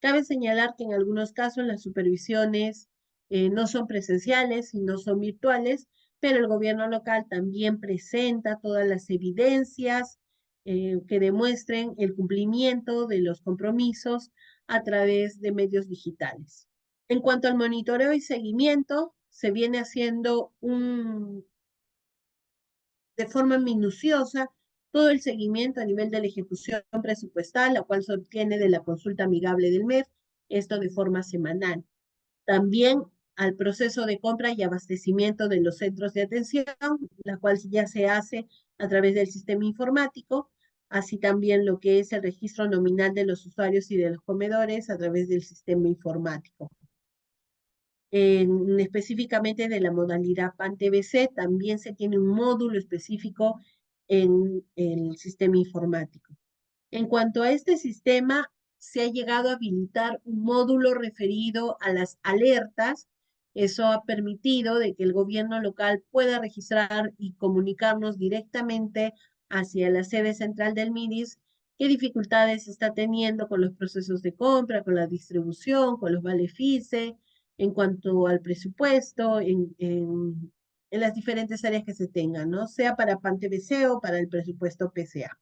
B: Cabe señalar que en algunos casos las supervisiones no son presenciales y no son virtuales, pero el gobierno local también presenta todas las evidencias que demuestren el cumplimiento de los compromisos a través de medios digitales. En cuanto al monitoreo y seguimiento, se viene haciendo de forma minuciosa todo el seguimiento a nivel de la ejecución presupuestal, la cual se obtiene de la consulta amigable del MEF, esto de forma semanal. También al proceso de compra y abastecimiento de los centros de atención, la cual ya se hace a través del sistema informático, así también lo que es el registro nominal de los usuarios y de los comedores a través del sistema informático. Específicamente de la modalidad PAN-TBC, también se tiene un módulo específico en el sistema informático. En cuanto a este sistema, se ha llegado a habilitar un módulo referido a las alertas. Eso ha permitido de que el gobierno local pueda registrar y comunicarnos directamente hacia la sede central del MIDIS qué dificultades está teniendo con los procesos de compra, con la distribución, con los valefice, en cuanto al presupuesto, en las diferentes áreas que se tengan, ¿no? Sea para PAN-TBC o para el presupuesto PCA.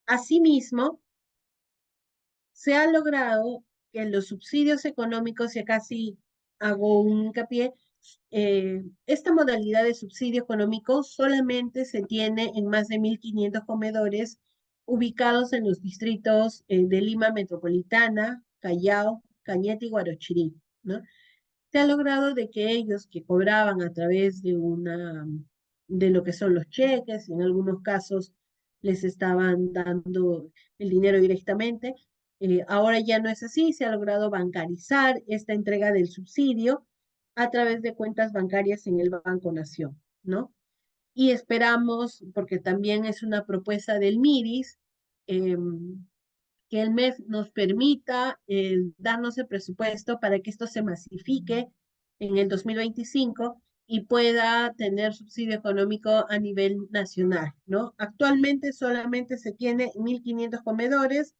B: Asimismo, se ha logrado que los subsidios económicos, y acá sí hago un hincapié, esta modalidad de subsidio económico solamente se tiene en más de 1.500 comedores ubicados en los distritos de Lima Metropolitana, Callao, Cañete y Guarochirí, ¿no? Se ha logrado de que ellos que cobraban a través de lo que son los cheques, en algunos casos les estaban dando el dinero directamente, ahora ya no es así, se ha logrado bancarizar esta entrega del subsidio a través de cuentas bancarias en el Banco Nación, ¿no? Y esperamos, porque también es una propuesta del MIDIS, que el MEF nos permita darnos el presupuesto para que esto se masifique en el 2025 y pueda tener subsidio económico a nivel nacional, ¿no? Actualmente solamente se tiene 1.500 comedores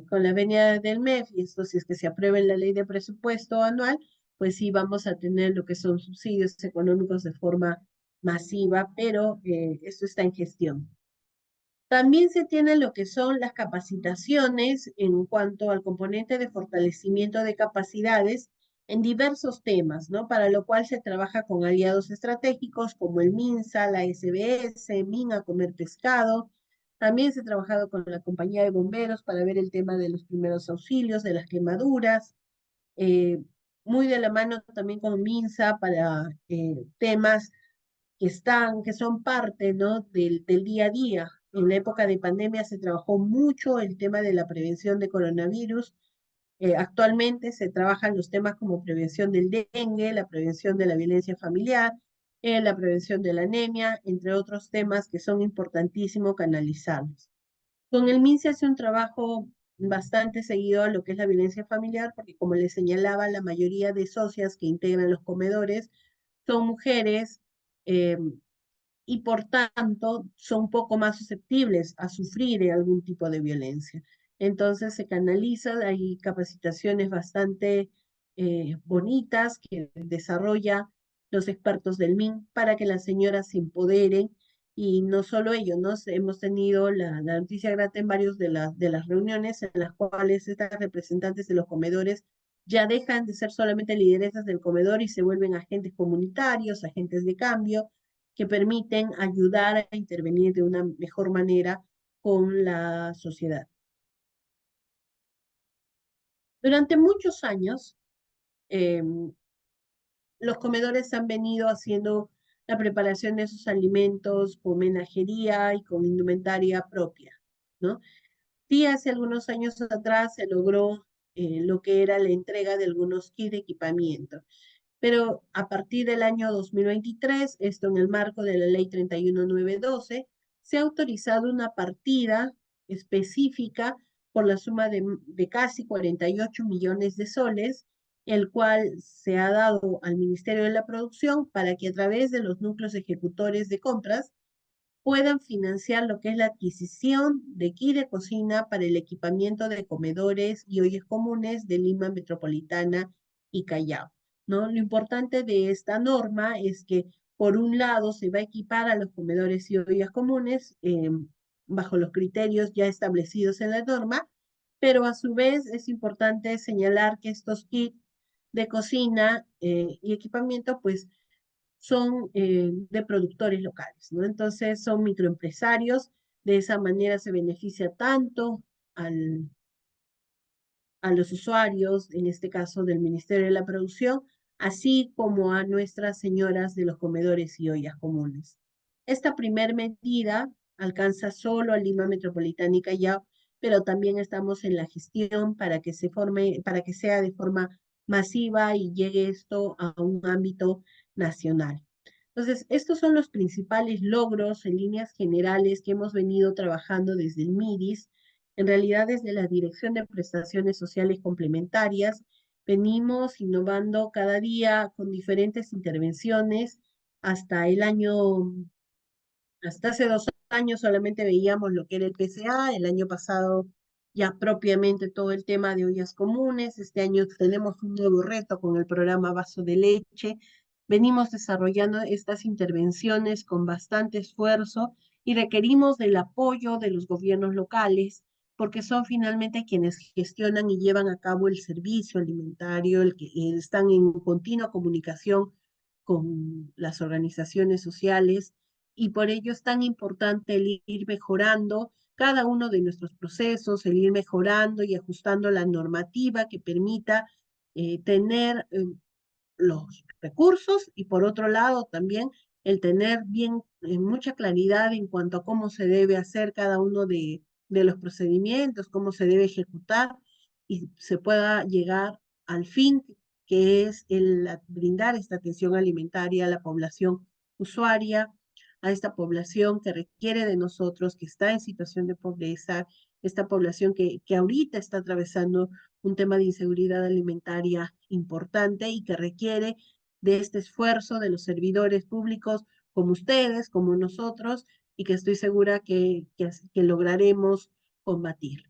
B: con la venia del MEF, y esto si es que se aprueba en la ley de presupuesto anual, pues sí vamos a tener lo que son subsidios económicos de forma masiva, pero esto está en gestión. También se tienen lo que son las capacitaciones en cuanto al componente de fortalecimiento de capacidades en diversos temas, ¿no? Para lo cual se trabaja con aliados estratégicos como el MINSA, la SBS, MINA Comer Pescado. También se ha trabajado con la compañía de bomberos para ver el tema de los primeros auxilios, de las quemaduras. eh, Muy de la mano también con MINSA para temas que son parte, ¿no? del día a día. En la época de pandemia se trabajó mucho el tema de la prevención de coronavirus. Actualmente se trabajan los temas como prevención del dengue, la prevención de la violencia familiar, la prevención de la anemia, entre otros temas que son importantísimos canalizarlos. Con el MIN se hace un trabajo bastante seguido a lo que es la violencia familiar, porque como les señalaba, la mayoría de socias que integran los comedores son mujeres, eh, y por tanto son un poco más susceptibles a sufrir algún tipo de violencia. Entonces se canaliza, hay capacitaciones bastante bonitas que desarrolla los expertos del MIN para que las señoras se empoderen y no solo ello, ¿no? Hemos tenido la noticia grata en varios de las reuniones en las cuales estas representantes de los comedores ya dejan de ser solamente lideresas del comedor y se vuelven agentes comunitarios, agentes de cambio, que permiten ayudar a intervenir de una mejor manera con la sociedad. Durante muchos años, los comedores han venido haciendo la preparación de esos alimentos con menajería y con indumentaria propia, ¿no? Sí, hace algunos años atrás se logró lo que era la entrega de algunos kits de equipamiento, pero a partir del año 2023, esto en el marco de la Ley 31912, se ha autorizado una partida específica por la suma de casi 48 millones de soles, el cual se ha dado al Ministerio de la Producción para que a través de los núcleos ejecutores de compras puedan financiar lo que es la adquisición de kit de cocina para el equipamiento de comedores y ollas comunes de Lima Metropolitana y Callao, ¿no? Lo importante de esta norma es que, por un lado, se va a equipar a los comedores y ollas comunes bajo los criterios ya establecidos en la norma, pero a su vez es importante señalar que estos kits de cocina y equipamiento, pues, son de productores locales, ¿no? Entonces son microempresarios, de esa manera se beneficia tanto al, a los usuarios, en este caso del Ministerio de la Producción, así como a nuestras señoras de los comedores y ollas comunes. Esta primer medida alcanza solo a Lima Metropolitana y Callao, pero también estamos en la gestión para que se forme, para que sea de forma masiva y llegue esto a un ámbito nacional. Entonces, estos son los principales logros en líneas generales que hemos venido trabajando desde el MIDIS. En realidad, desde la Dirección de Prestaciones Sociales Complementarias, venimos innovando cada día con diferentes intervenciones. Hasta el año, hasta hace 2 años solamente veíamos lo que era el PCA, el año pasado ya propiamente todo el tema de ollas comunes. Este año tenemos un nuevo reto con el programa Vaso de Leche. Venimos desarrollando estas intervenciones con bastante esfuerzo y requerimos del apoyo de los gobiernos locales, porque son finalmente quienes gestionan y llevan a cabo el servicio alimentario, el que están en continua comunicación con las organizaciones sociales, y por ello es tan importante el ir mejorando cada uno de nuestros procesos, el ir mejorando y ajustando la normativa que permita tener los recursos, y por otro lado también el tener bien mucha claridad en cuanto a cómo se debe hacer cada uno de los procedimientos, cómo se debe ejecutar y se pueda llegar al fin, que es el brindar esta atención alimentaria a la población usuaria, a esta población que requiere de nosotros, que está en situación de pobreza, esta población que ahorita está atravesando un tema de inseguridad alimentaria importante y que requiere de este esfuerzo de los servidores públicos como ustedes, como nosotros, y que estoy segura que lograremos combatir.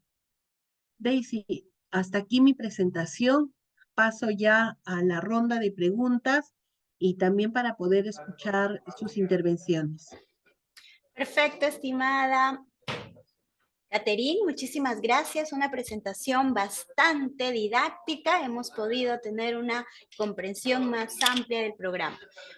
B: Daisy, hasta aquí mi presentación. Paso ya a la ronda de preguntas y también para poder escuchar sus intervenciones.
A: Perfecto, estimada Catherine, muchísimas gracias. Una presentación bastante didáctica. Hemos podido tener una comprensión más amplia del programa.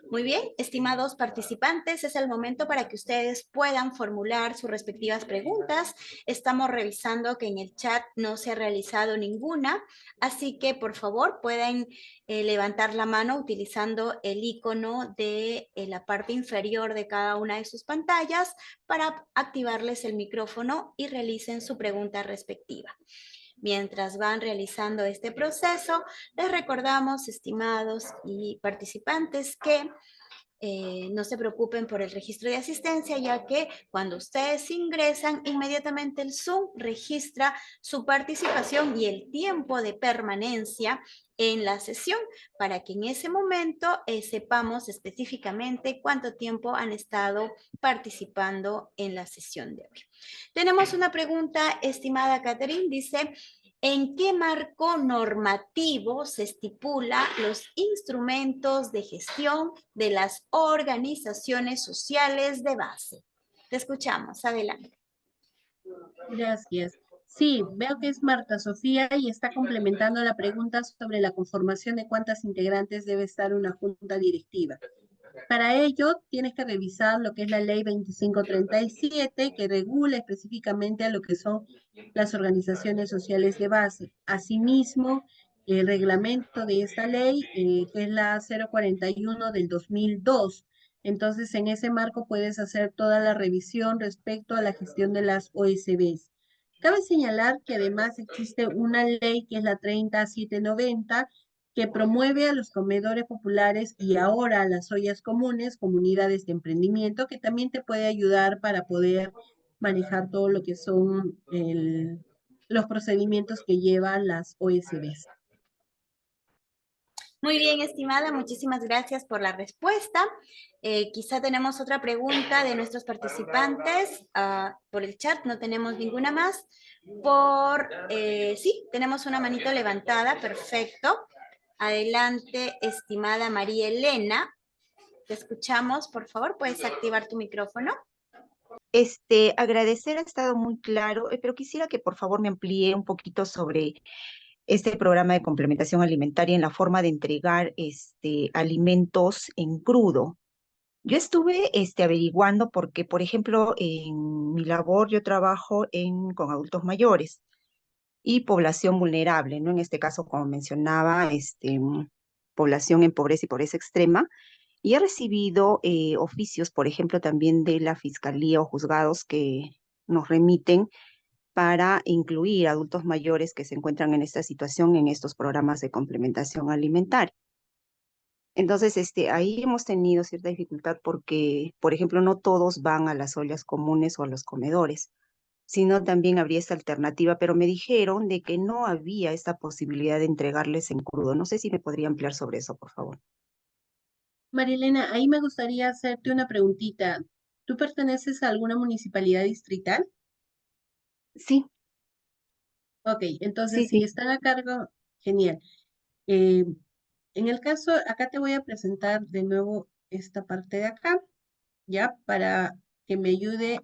A: Muy bien, estimados participantes, es el momento para que ustedes puedan formular sus respectivas preguntas. Estamos revisando que en el chat no se ha realizado ninguna, así que por favor pueden levantar la mano utilizando el icono de la parte inferior de cada una de sus pantallas para activarles el micrófono y realicen su pregunta respectiva. Mientras van realizando este proceso, les recordamos, estimados y participantes, que no se preocupen por el registro de asistencia, ya que cuando ustedes ingresan, inmediatamente el Zoom registra su participación y el tiempo de permanencia en la sesión, para que en ese momento sepamos específicamente cuánto tiempo han estado participando en la sesión de hoy. Tenemos una pregunta, estimada Catherine, dice: ¿en qué marco normativo se estipula los instrumentos de gestión de las organizaciones sociales de base? Te escuchamos, adelante.
B: Gracias. Sí, veo que es Marta Sofía y está complementando la pregunta sobre la conformación de cuántas integrantes debe estar una junta directiva. Para ello, tienes que revisar lo que es la ley 2537, que regula específicamente a lo que son las organizaciones sociales de base. Asimismo, el reglamento de esta ley, que es la 041 del 2002. Entonces, en ese marco puedes hacer toda la revisión respecto a la gestión de las OSBs. Cabe señalar que además existe una ley que es la 30790 que promueve a los comedores populares y ahora a las ollas comunes, comunidades de emprendimiento, que también te puede ayudar para poder manejar todo lo que son los procedimientos que llevan las OSBs.
A: Muy bien, estimada, muchísimas gracias por la respuesta. Quizá tenemos otra pregunta de nuestros participantes. Por el chat no tenemos ninguna más. Sí, tenemos una manito levantada, perfecto. Adelante, estimada María Elena. Te escuchamos, por favor, puedes activar tu micrófono.
C: Agradecer ha estado muy claro, pero quisiera que por favor me amplíe un poquito sobre este programa de complementación alimentaria en la forma de entregar alimentos en crudo. Yo estuve averiguando porque, por ejemplo, en mi labor yo trabajo con adultos mayores y población vulnerable, ¿no? En este caso, como mencionaba, población en pobreza y pobreza extrema. Y he recibido oficios, por ejemplo, también de la Fiscalía o juzgados que nos remiten para incluir adultos mayores que se encuentran en esta situación en estos programas de complementación alimentaria. Entonces, ahí hemos tenido cierta dificultad porque, por ejemplo, no todos van a las ollas comunes o a los comedores, sino también habría esta alternativa, pero me dijeron de que no había esta posibilidad de entregarles en crudo. No sé si me podría ampliar sobre eso, por favor.
B: Marilena, ahí me gustaría hacerte una preguntita. ¿Tú perteneces a alguna municipalidad distrital?
C: Sí,
B: Ok, entonces
C: sí,
B: si
C: sí.
B: están a cargo, genial. Eh, en el caso, acá te voy a presentar de nuevo esta parte de acá, ¿ya? Para que me ayude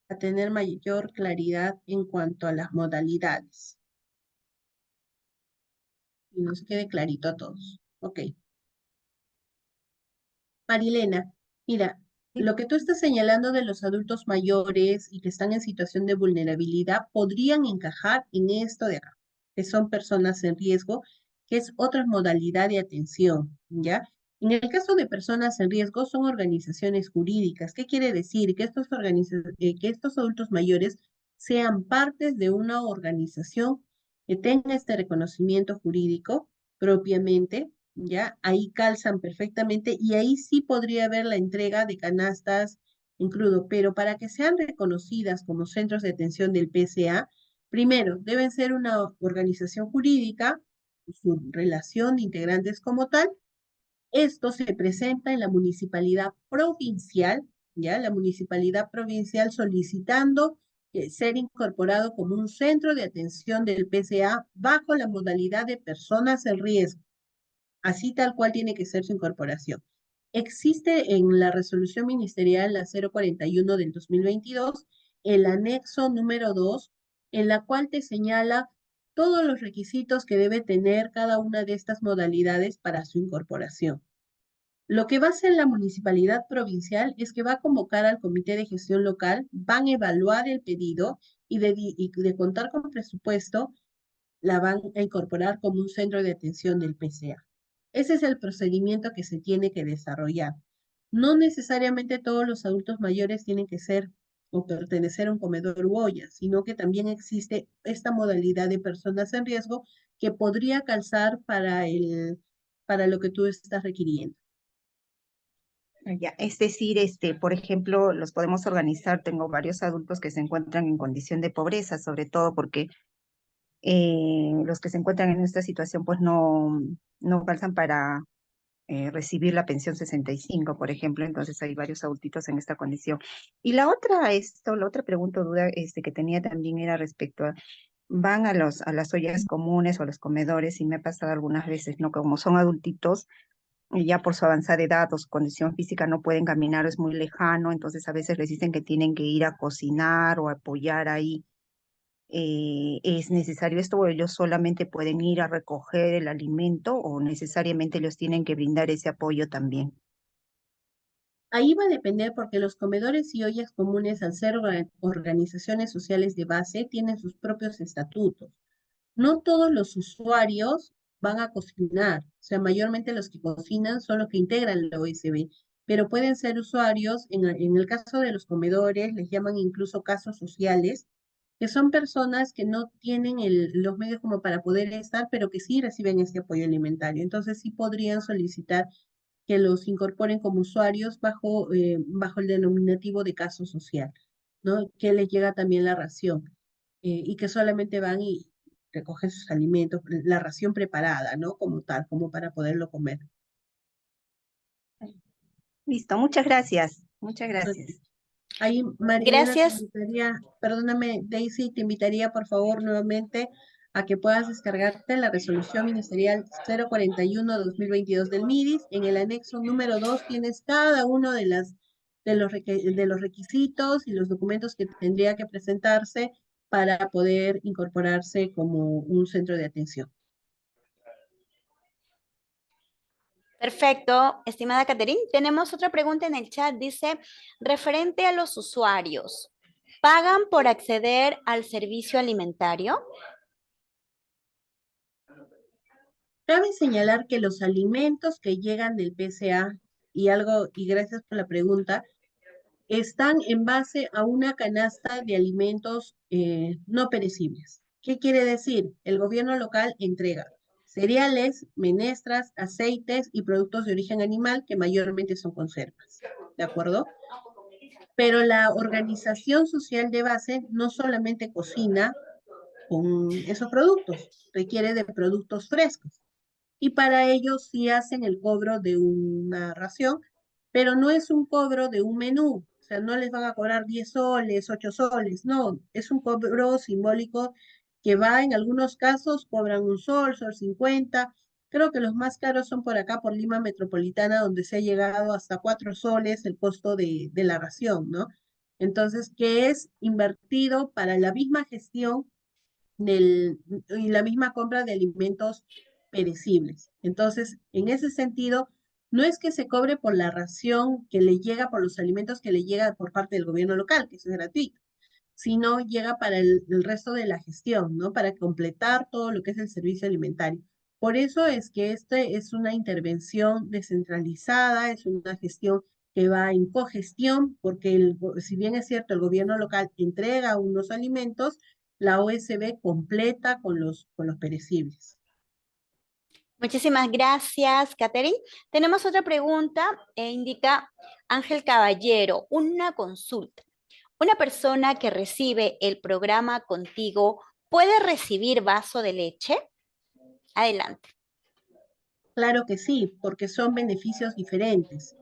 B: a tener mayor claridad en cuanto a las modalidades. Y nos quede clarito a todos. Ok. Marilena, mira,
C: Sí.
B: lo que tú estás señalando de los adultos mayores y que están en situación de vulnerabilidad podrían encajar en esto de acá, que son personas en riesgo, que es otra modalidad de atención, ¿ya? En el caso de personas en riesgo son organizaciones jurídicas. ¿Qué quiere decir? Que estos adultos mayores sean partes de una organización que tenga este reconocimiento jurídico propiamente, ¿ya? Ahí calzan perfectamente y ahí sí podría haber la entrega de canastas en crudo, pero para que sean reconocidas como centros de atención del PCA, primero deben ser una organización jurídica, su relación de integrantes como tal. Esto se presenta en la municipalidad provincial, ¿ya? La municipalidad provincial solicitando ser incorporado como un centro de atención del PCA bajo la modalidad de personas en riesgo. Así tal cual tiene que ser su incorporación. Existe en la resolución ministerial la 041 del 2022 el anexo número 2, en la cual te señala todos los requisitos que debe tener cada una de estas modalidades para su incorporación. Lo que va a hacer la municipalidad provincial es que va a convocar al comité de gestión local, van a evaluar el pedido y de contar con presupuesto, la van a incorporar como un centro de atención del PCA. Ese es el procedimiento que se tiene que desarrollar. No necesariamente todos los adultos mayores tienen que ser o pertenecer a un comedor u olla, sino que también existe esta modalidad de personas en riesgo que podría calzar para lo que tú estás requiriendo.
C: Ya, es decir, por ejemplo, los podemos organizar. Tengo varios adultos que se encuentran en condición de pobreza, sobre todo porque los que se encuentran en esta situación pues no calzan para recibir la pensión 65, por ejemplo. Entonces hay varios adultitos en esta condición. Y la otra pregunta o duda que tenía también era respecto a, van a las ollas comunes o a los comedores, y me ha pasado algunas veces, ¿no? Como son adultitos, y ya por su avanzada edad o su condición física no pueden caminar o es muy lejano, entonces a veces les dicen que tienen que ir a cocinar o a apoyar ahí. ¿Es necesario esto o ellos solamente pueden ir a recoger el alimento o necesariamente los tienen que brindar ese apoyo también?
B: Ahí va a depender porque los comedores y ollas comunes, al ser organizaciones sociales de base, tienen sus propios estatutos. No todos los usuarios van a cocinar, o sea, mayormente los que cocinan son los que integran la OSB, pero pueden ser usuarios, en el caso de los comedores, les llaman incluso casos sociales, que son personas que no tienen los medios como para poder estar, pero que sí reciben ese apoyo alimentario. Entonces sí podrían solicitar que los incorporen como usuarios bajo el denominativo de caso social, ¿no? Que les llega también la ración y que solamente van y recogen sus alimentos, la ración preparada, ¿no? Como tal, como para poderlo comer.
C: Listo, muchas gracias. Muchas
B: Ok.
C: gracias.
B: Ahí, Marielena, te
A: Gracias.
B: invitaría, perdóname, Daisy, te invitaría por favor nuevamente a que puedas descargarte la resolución ministerial 041-2022 del MIDIS. En el anexo número 2 tienes cada uno de los requisitos y los documentos que tendría que presentarse para poder incorporarse como un centro de atención.
A: Perfecto, estimada Caterín. Tenemos otra pregunta en el chat. Dice, referente a los usuarios, ¿pagan por acceder al servicio alimentario?
B: Cabe señalar que los alimentos que llegan del PCA y gracias por la pregunta, están en base a una canasta de alimentos no perecibles. ¿Qué quiere decir? El gobierno local entrega cereales, menestras, aceites y productos de origen animal que mayormente son conservas. ¿De acuerdo? Pero la organización social de base no solamente cocina con esos productos, requiere de productos frescos y para ello sí hacen el cobro de una ración, pero no es un cobro de un menú, o sea, no les van a cobrar 10 soles, 8 soles, no, es un cobro simbólico que va, en algunos casos cobran un sol, sol 50, creo que los más caros son por acá, por Lima Metropolitana, donde se ha llegado hasta 4 soles el costo de la ración, ¿no? Entonces, que es invertido para la misma gestión y la misma compra de alimentos perecibles. Entonces, en ese sentido, no es que se cobre por la ración que le llega, por los alimentos que le llega por parte del gobierno local, que eso es gratuito, sino llega para el resto de la gestión, ¿no? Para completar todo lo que es el servicio alimentario. Por eso es que este es una intervención descentralizada, es una gestión que va en cogestión, porque si bien es cierto, el gobierno local entrega unos alimentos, la OSB completa con los perecibles.
A: Muchísimas gracias, Catherine. Tenemos otra pregunta indica Ángel Caballero, una consulta. ¿Una persona que recibe el programa Contigo puede recibir vaso de leche? Adelante.
B: Claro que sí, porque son beneficios diferentes.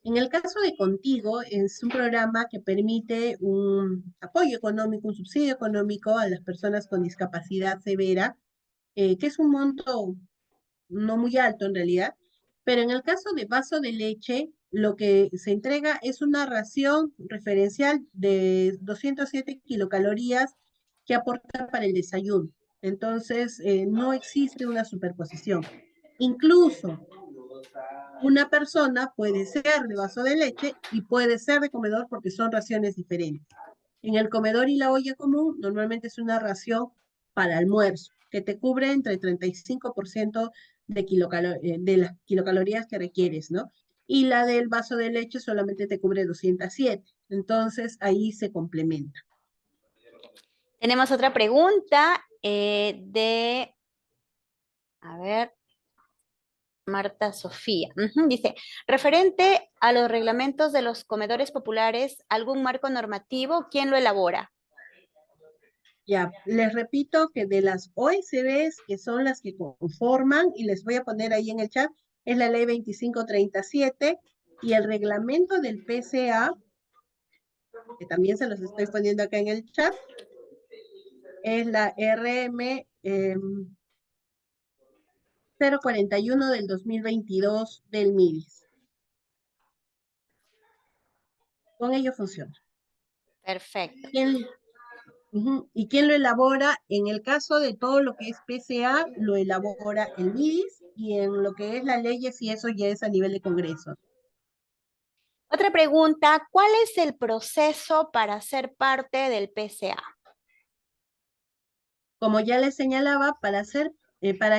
B: En el caso de Contigo, es un programa que permite un apoyo económico, un subsidio económico a las personas con discapacidad severa, que es un monto no muy alto en realidad, pero en el caso de vaso de leche, lo que se entrega es una ración referencial de 207 kilocalorías que aporta para el desayuno. Entonces, no existe una superposición. Incluso una persona puede ser de vaso de leche y puede ser de comedor porque son raciones diferentes. En el comedor y la olla común normalmente es una ración para almuerzo que te cubre entre 35% de las kilocalorías que requieres, ¿no? Y la del vaso de leche solamente te cubre 207. Entonces ahí se complementa.
A: Tenemos otra pregunta a ver, Marta Sofía. Dice, referente a los reglamentos de los comedores populares, ¿algún marco normativo? ¿Quién lo elabora?
B: Ya, les repito que de las OSBs, que son las que conforman, y les voy a poner ahí en el chat, es la ley 2537 y el reglamento del PCA, que también se los estoy poniendo acá en el chat, es la RM 041 del 2022 del MIDIS. Con ello funciona.
A: Perfecto.
B: Ujú. ¿Y quién lo elabora? En el caso de todo lo que es PCA, lo elabora el MIDIS, y en lo que es las leyes y eso ya es a nivel de Congreso.
A: Otra pregunta, ¿cuál es el proceso para ser parte del PCA?
B: Como ya les señalaba, para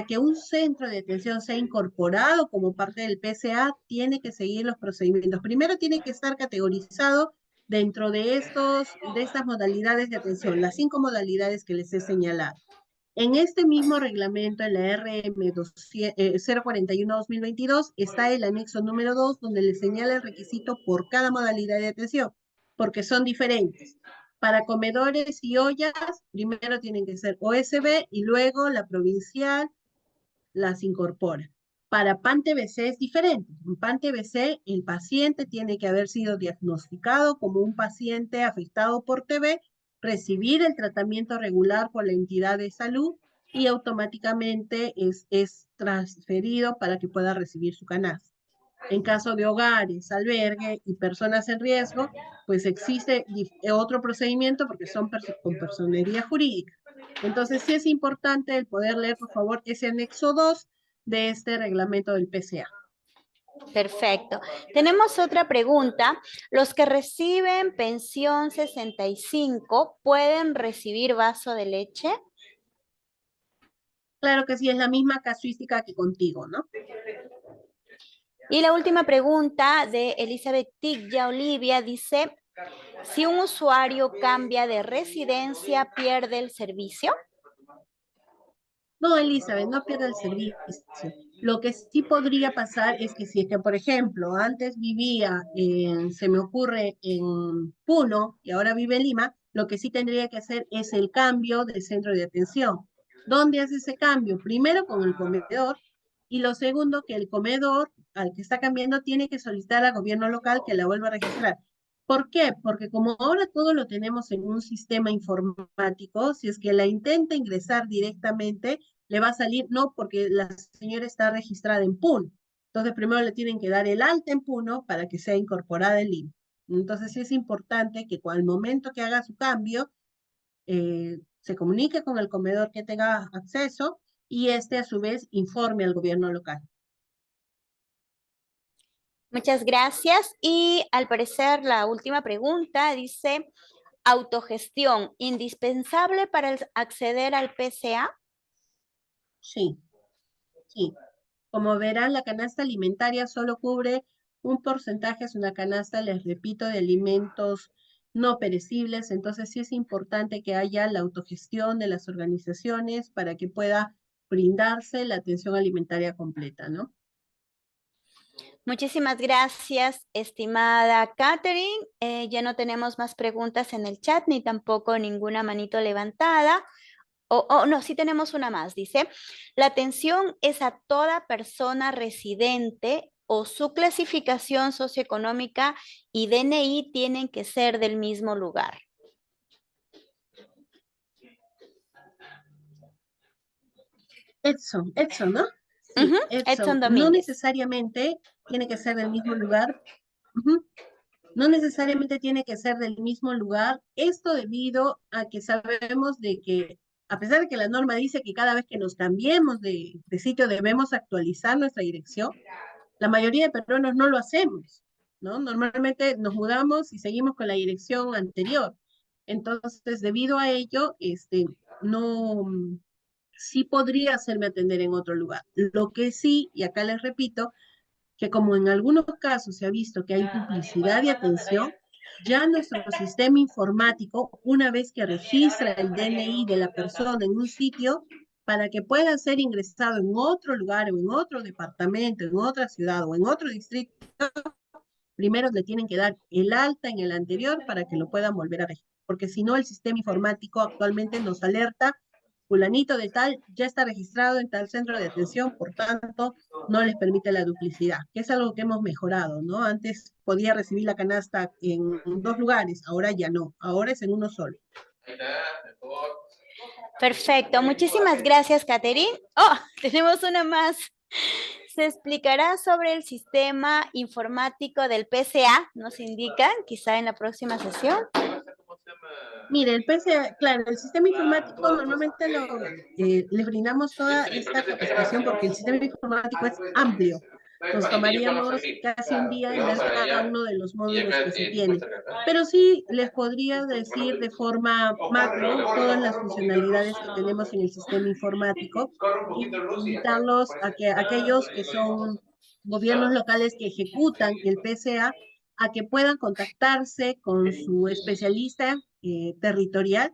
B: que un centro de atención sea incorporado como parte del PCA, tiene que seguir los procedimientos. Primero tiene que estar categorizado dentro de estas modalidades de atención, las 5 modalidades que les he señalado. En este mismo reglamento, en la RM 041-2022, está el anexo número 2, donde le señala el requisito por cada modalidad de atención, porque son diferentes. Para comedores y ollas, primero tienen que ser OSB y luego la provincial las incorpora. Para PAN TBC es diferente. En PAN TBC, el paciente tiene que haber sido diagnosticado como un paciente afectado por TB, recibir el tratamiento regular por la entidad de salud y automáticamente es transferido para que pueda recibir su canasta. En caso de hogares, albergue y personas en riesgo, pues existe otro procedimiento porque son con personería jurídica. Entonces sí es importante el poder leer, por favor, ese anexo 2 de este reglamento del PCA.
A: Perfecto. Tenemos otra pregunta. ¿Los que reciben pensión 65 pueden recibir vaso de leche?
B: Claro que sí, es la misma casuística que contigo, ¿no?
A: Y la última pregunta de Elizabeth Tigya Olivia dice, si un usuario cambia de residencia, ¿pierde el servicio?
B: No, Elizabeth, no pierda el servicio. Lo que sí podría pasar es que si es que, por ejemplo, antes vivía se me ocurre, en Puno y ahora vive en Lima, lo que sí tendría que hacer es el cambio de centro de atención. ¿Dónde hace ese cambio? Primero con el comedor, y lo segundo, que el comedor al que está cambiando tiene que solicitar al gobierno local que la vuelva a registrar. ¿Por qué? Porque como ahora todo lo tenemos en un sistema informático, si es que la intenta ingresar directamente, le va a salir no, porque la señora está registrada en Puno. Entonces primero le tienen que dar el alta en Puno para que sea incorporada en Lima. Entonces sí es importante que al momento que haga su cambio, se comunique con el comedor que tenga acceso y este a su vez informe al gobierno local.
A: Muchas gracias. Y al parecer la última pregunta dice, autogestión, indispensable para acceder al PCA.
B: Sí, sí. Como verán, la canasta alimentaria solo cubre un porcentaje, es una canasta, les repito, de alimentos no perecibles, entonces sí es importante que haya la autogestión de las organizaciones para que pueda brindarse la atención alimentaria completa, ¿no?
A: Muchísimas gracias, estimada Catherine. Ya no tenemos más preguntas en el chat ni tampoco ninguna manito levantada. No, sí tenemos una más. Dice, la atención es a toda persona residente o su clasificación socioeconómica y DNI tienen que ser del mismo lugar.
B: Edson, ¿no? Sí,
A: Edson
B: Edson. No
A: Domínguez.
B: necesariamente tiene que ser del mismo lugar. Ujú. No necesariamente tiene que ser del mismo lugar. Esto debido a que sabemos de que, a pesar de que la norma dice que cada vez que nos cambiemos de sitio debemos actualizar nuestra dirección, la mayoría de peruanos no lo hacemos, ¿no? Normalmente nos mudamos y seguimos con la dirección anterior. Entonces, debido a ello, no, sí podría hacerme atender en otro lugar. Lo que sí, y acá les repito, que como en algunos casos se ha visto que hay duplicidad de atención, ya nuestro sistema informático, una vez que registra el DNI de la persona en un sitio, para que pueda ser ingresado en otro lugar o en otro departamento, en otra ciudad o en otro distrito, primero le tienen que dar el alta en el anterior para que lo puedan volver a registrar. Porque si no, el sistema informático actualmente nos alerta, fulanito de tal ya está registrado en tal centro de atención, por tanto, no les permite la duplicidad, que es algo que hemos mejorado, ¿no? Antes podía recibir la canasta en 2 lugares, ahora ya no, ahora es en uno solo.
A: Perfecto, muchísimas gracias, Catherine. Oh, tenemos una más. Se explicará sobre el sistema informático del PCA, nos indican, quizá en la próxima sesión.
B: Mire, el PCA, claro, el sistema informático normalmente les brindamos toda esta capacitación porque el sistema informático es amplio. Nos tomaríamos casi un día en ver cada uno de los módulos que se tienen. Pero sí les podría decir de forma macro todas las funcionalidades que tenemos en el sistema informático y invitarlos a que aquellos que son gobiernos locales que ejecutan el PCA a que puedan contactarse con su especialista territorial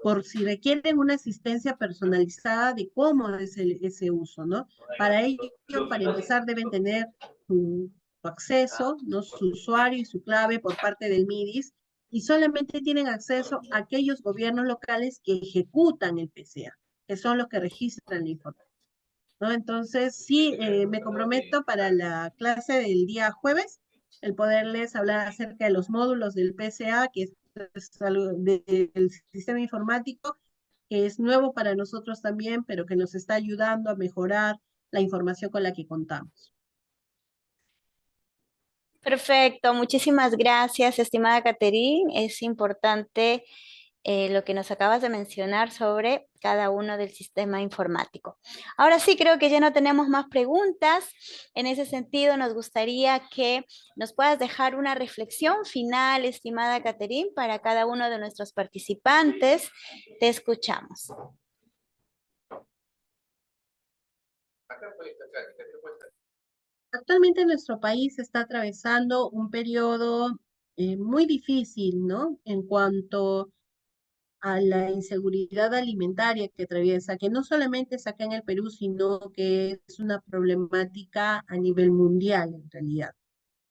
B: por si requieren una asistencia personalizada de cómo es ese uso, ¿no? Para ello, para empezar, deben tener su acceso, ¿no? Su usuario y su clave por parte del MIDIS, y solamente tienen acceso a aquellos gobiernos locales que ejecutan el PCA, que son los que registran la información, ¿no? Entonces, sí, me comprometo para la clase del día jueves el poderles hablar acerca de los módulos del PCA, que es algo del sistema informático, que es nuevo para nosotros también, pero que nos está ayudando a mejorar la información con la que contamos.
A: Perfecto, muchísimas gracias, estimada Catherine. Es importante lo que nos acabas de mencionar sobre cada uno del sistema informático. Ahora sí, creo que ya no tenemos más preguntas. En ese sentido, nos gustaría que nos puedas dejar una reflexión final, estimada Catherine, para cada uno de nuestros participantes. Te escuchamos.
B: Actualmente nuestro país está atravesando un periodo muy difícil, ¿no? En cuanto a la inseguridad alimentaria que atraviesa, que no solamente es acá en el Perú, sino que es una problemática a nivel mundial en realidad.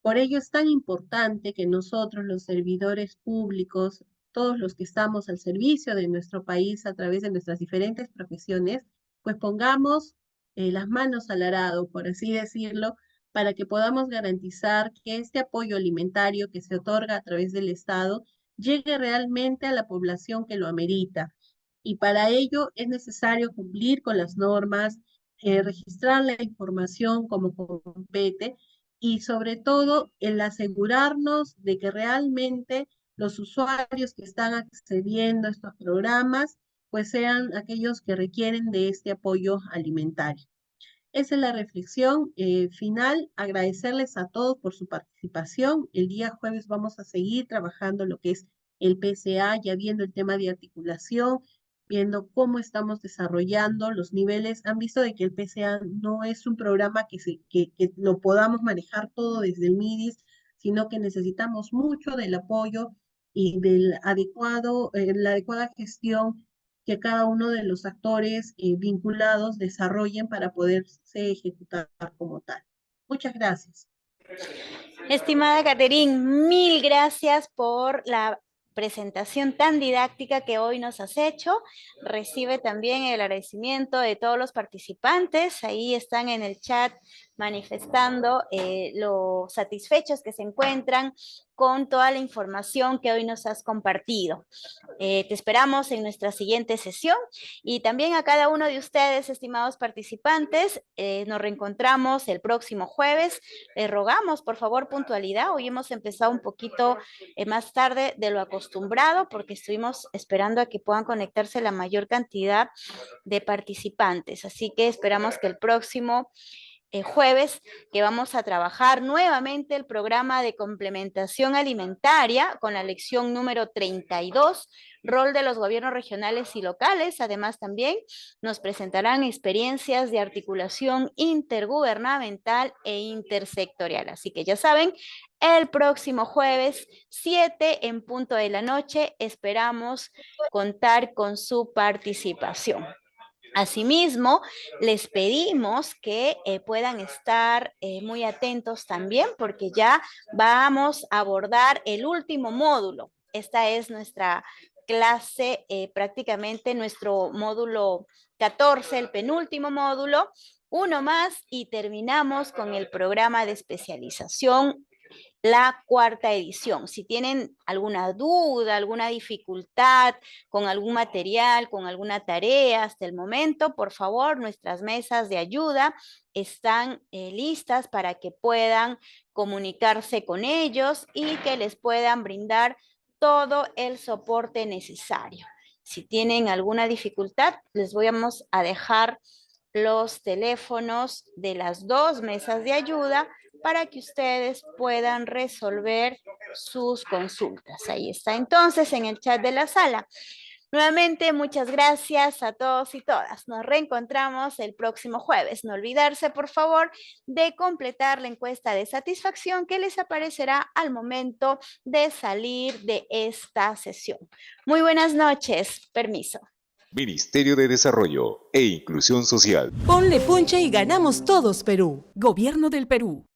B: Por ello es tan importante que nosotros, los servidores públicos, todos los que estamos al servicio de nuestro país a través de nuestras diferentes profesiones, pues pongamos las manos al arado, por así decirlo, para que podamos garantizar que este apoyo alimentario que se otorga a través del Estado llegue realmente a la población que lo amerita. Y para ello es necesario cumplir con las normas, registrar la información como compete y sobre todo el asegurarnos de que realmente los usuarios que están accediendo a estos programas pues sean aquellos que requieren de este apoyo alimentario. Esa es la reflexión final. Agradecerles a todos por su participación. El día jueves vamos a seguir trabajando lo que es el PCA, ya viendo el tema de articulación, viendo cómo estamos desarrollando los niveles. Han visto de que el PCA no es un programa que lo podamos manejar todo desde el MIDIS, sino que necesitamos mucho del apoyo y la adecuada gestión que cada uno de los actores vinculados desarrollen para poderse ejecutar como tal. Muchas gracias.
A: Estimada Catherine, mil gracias por la presentación tan didáctica que hoy nos has hecho. Recibe también el agradecimiento de todos los participantes. Ahí están en el chat manifestando lo satisfechos que se encuentran con toda la información que hoy nos has compartido. Te esperamos en nuestra siguiente sesión y también a cada uno de ustedes, estimados participantes, nos reencontramos el próximo jueves. Les rogamos, por favor, puntualidad. Hoy hemos empezado un poquito más tarde de lo acostumbrado porque estuvimos esperando a que puedan conectarse la mayor cantidad de participantes. Así que esperamos que el próximo jueves, que vamos a trabajar nuevamente el programa de complementación alimentaria con la lección número 32, rol de los gobiernos regionales y locales. Además, también nos presentarán experiencias de articulación intergubernamental e intersectorial. Así que ya saben, el próximo jueves, 7 en punto de la noche, esperamos contar con su participación. Asimismo, les pedimos que puedan estar muy atentos también porque ya vamos a abordar el último módulo. Esta es nuestra clase, prácticamente nuestro módulo 14, el penúltimo módulo, uno más y terminamos con el programa de especialización, la cuarta edición. Si tienen alguna duda, alguna dificultad con algún material, con alguna tarea hasta el momento, por favor, nuestras mesas de ayuda están listas para que puedan comunicarse con ellos y que les puedan brindar todo el soporte necesario. Si tienen alguna dificultad, les vamos a dejar los teléfonos de las 2 mesas de ayuda para que ustedes puedan resolver sus consultas. Ahí está entonces en el chat de la sala. Nuevamente, muchas gracias a todos y todas. Nos reencontramos el próximo jueves. No olvidarse, por favor, de completar la encuesta de satisfacción que les aparecerá al momento de salir de esta sesión. Muy buenas noches. Permiso.
D: Ministerio de Desarrollo e Inclusión Social.
E: Ponle punche y ganamos todos, Perú. Gobierno del Perú.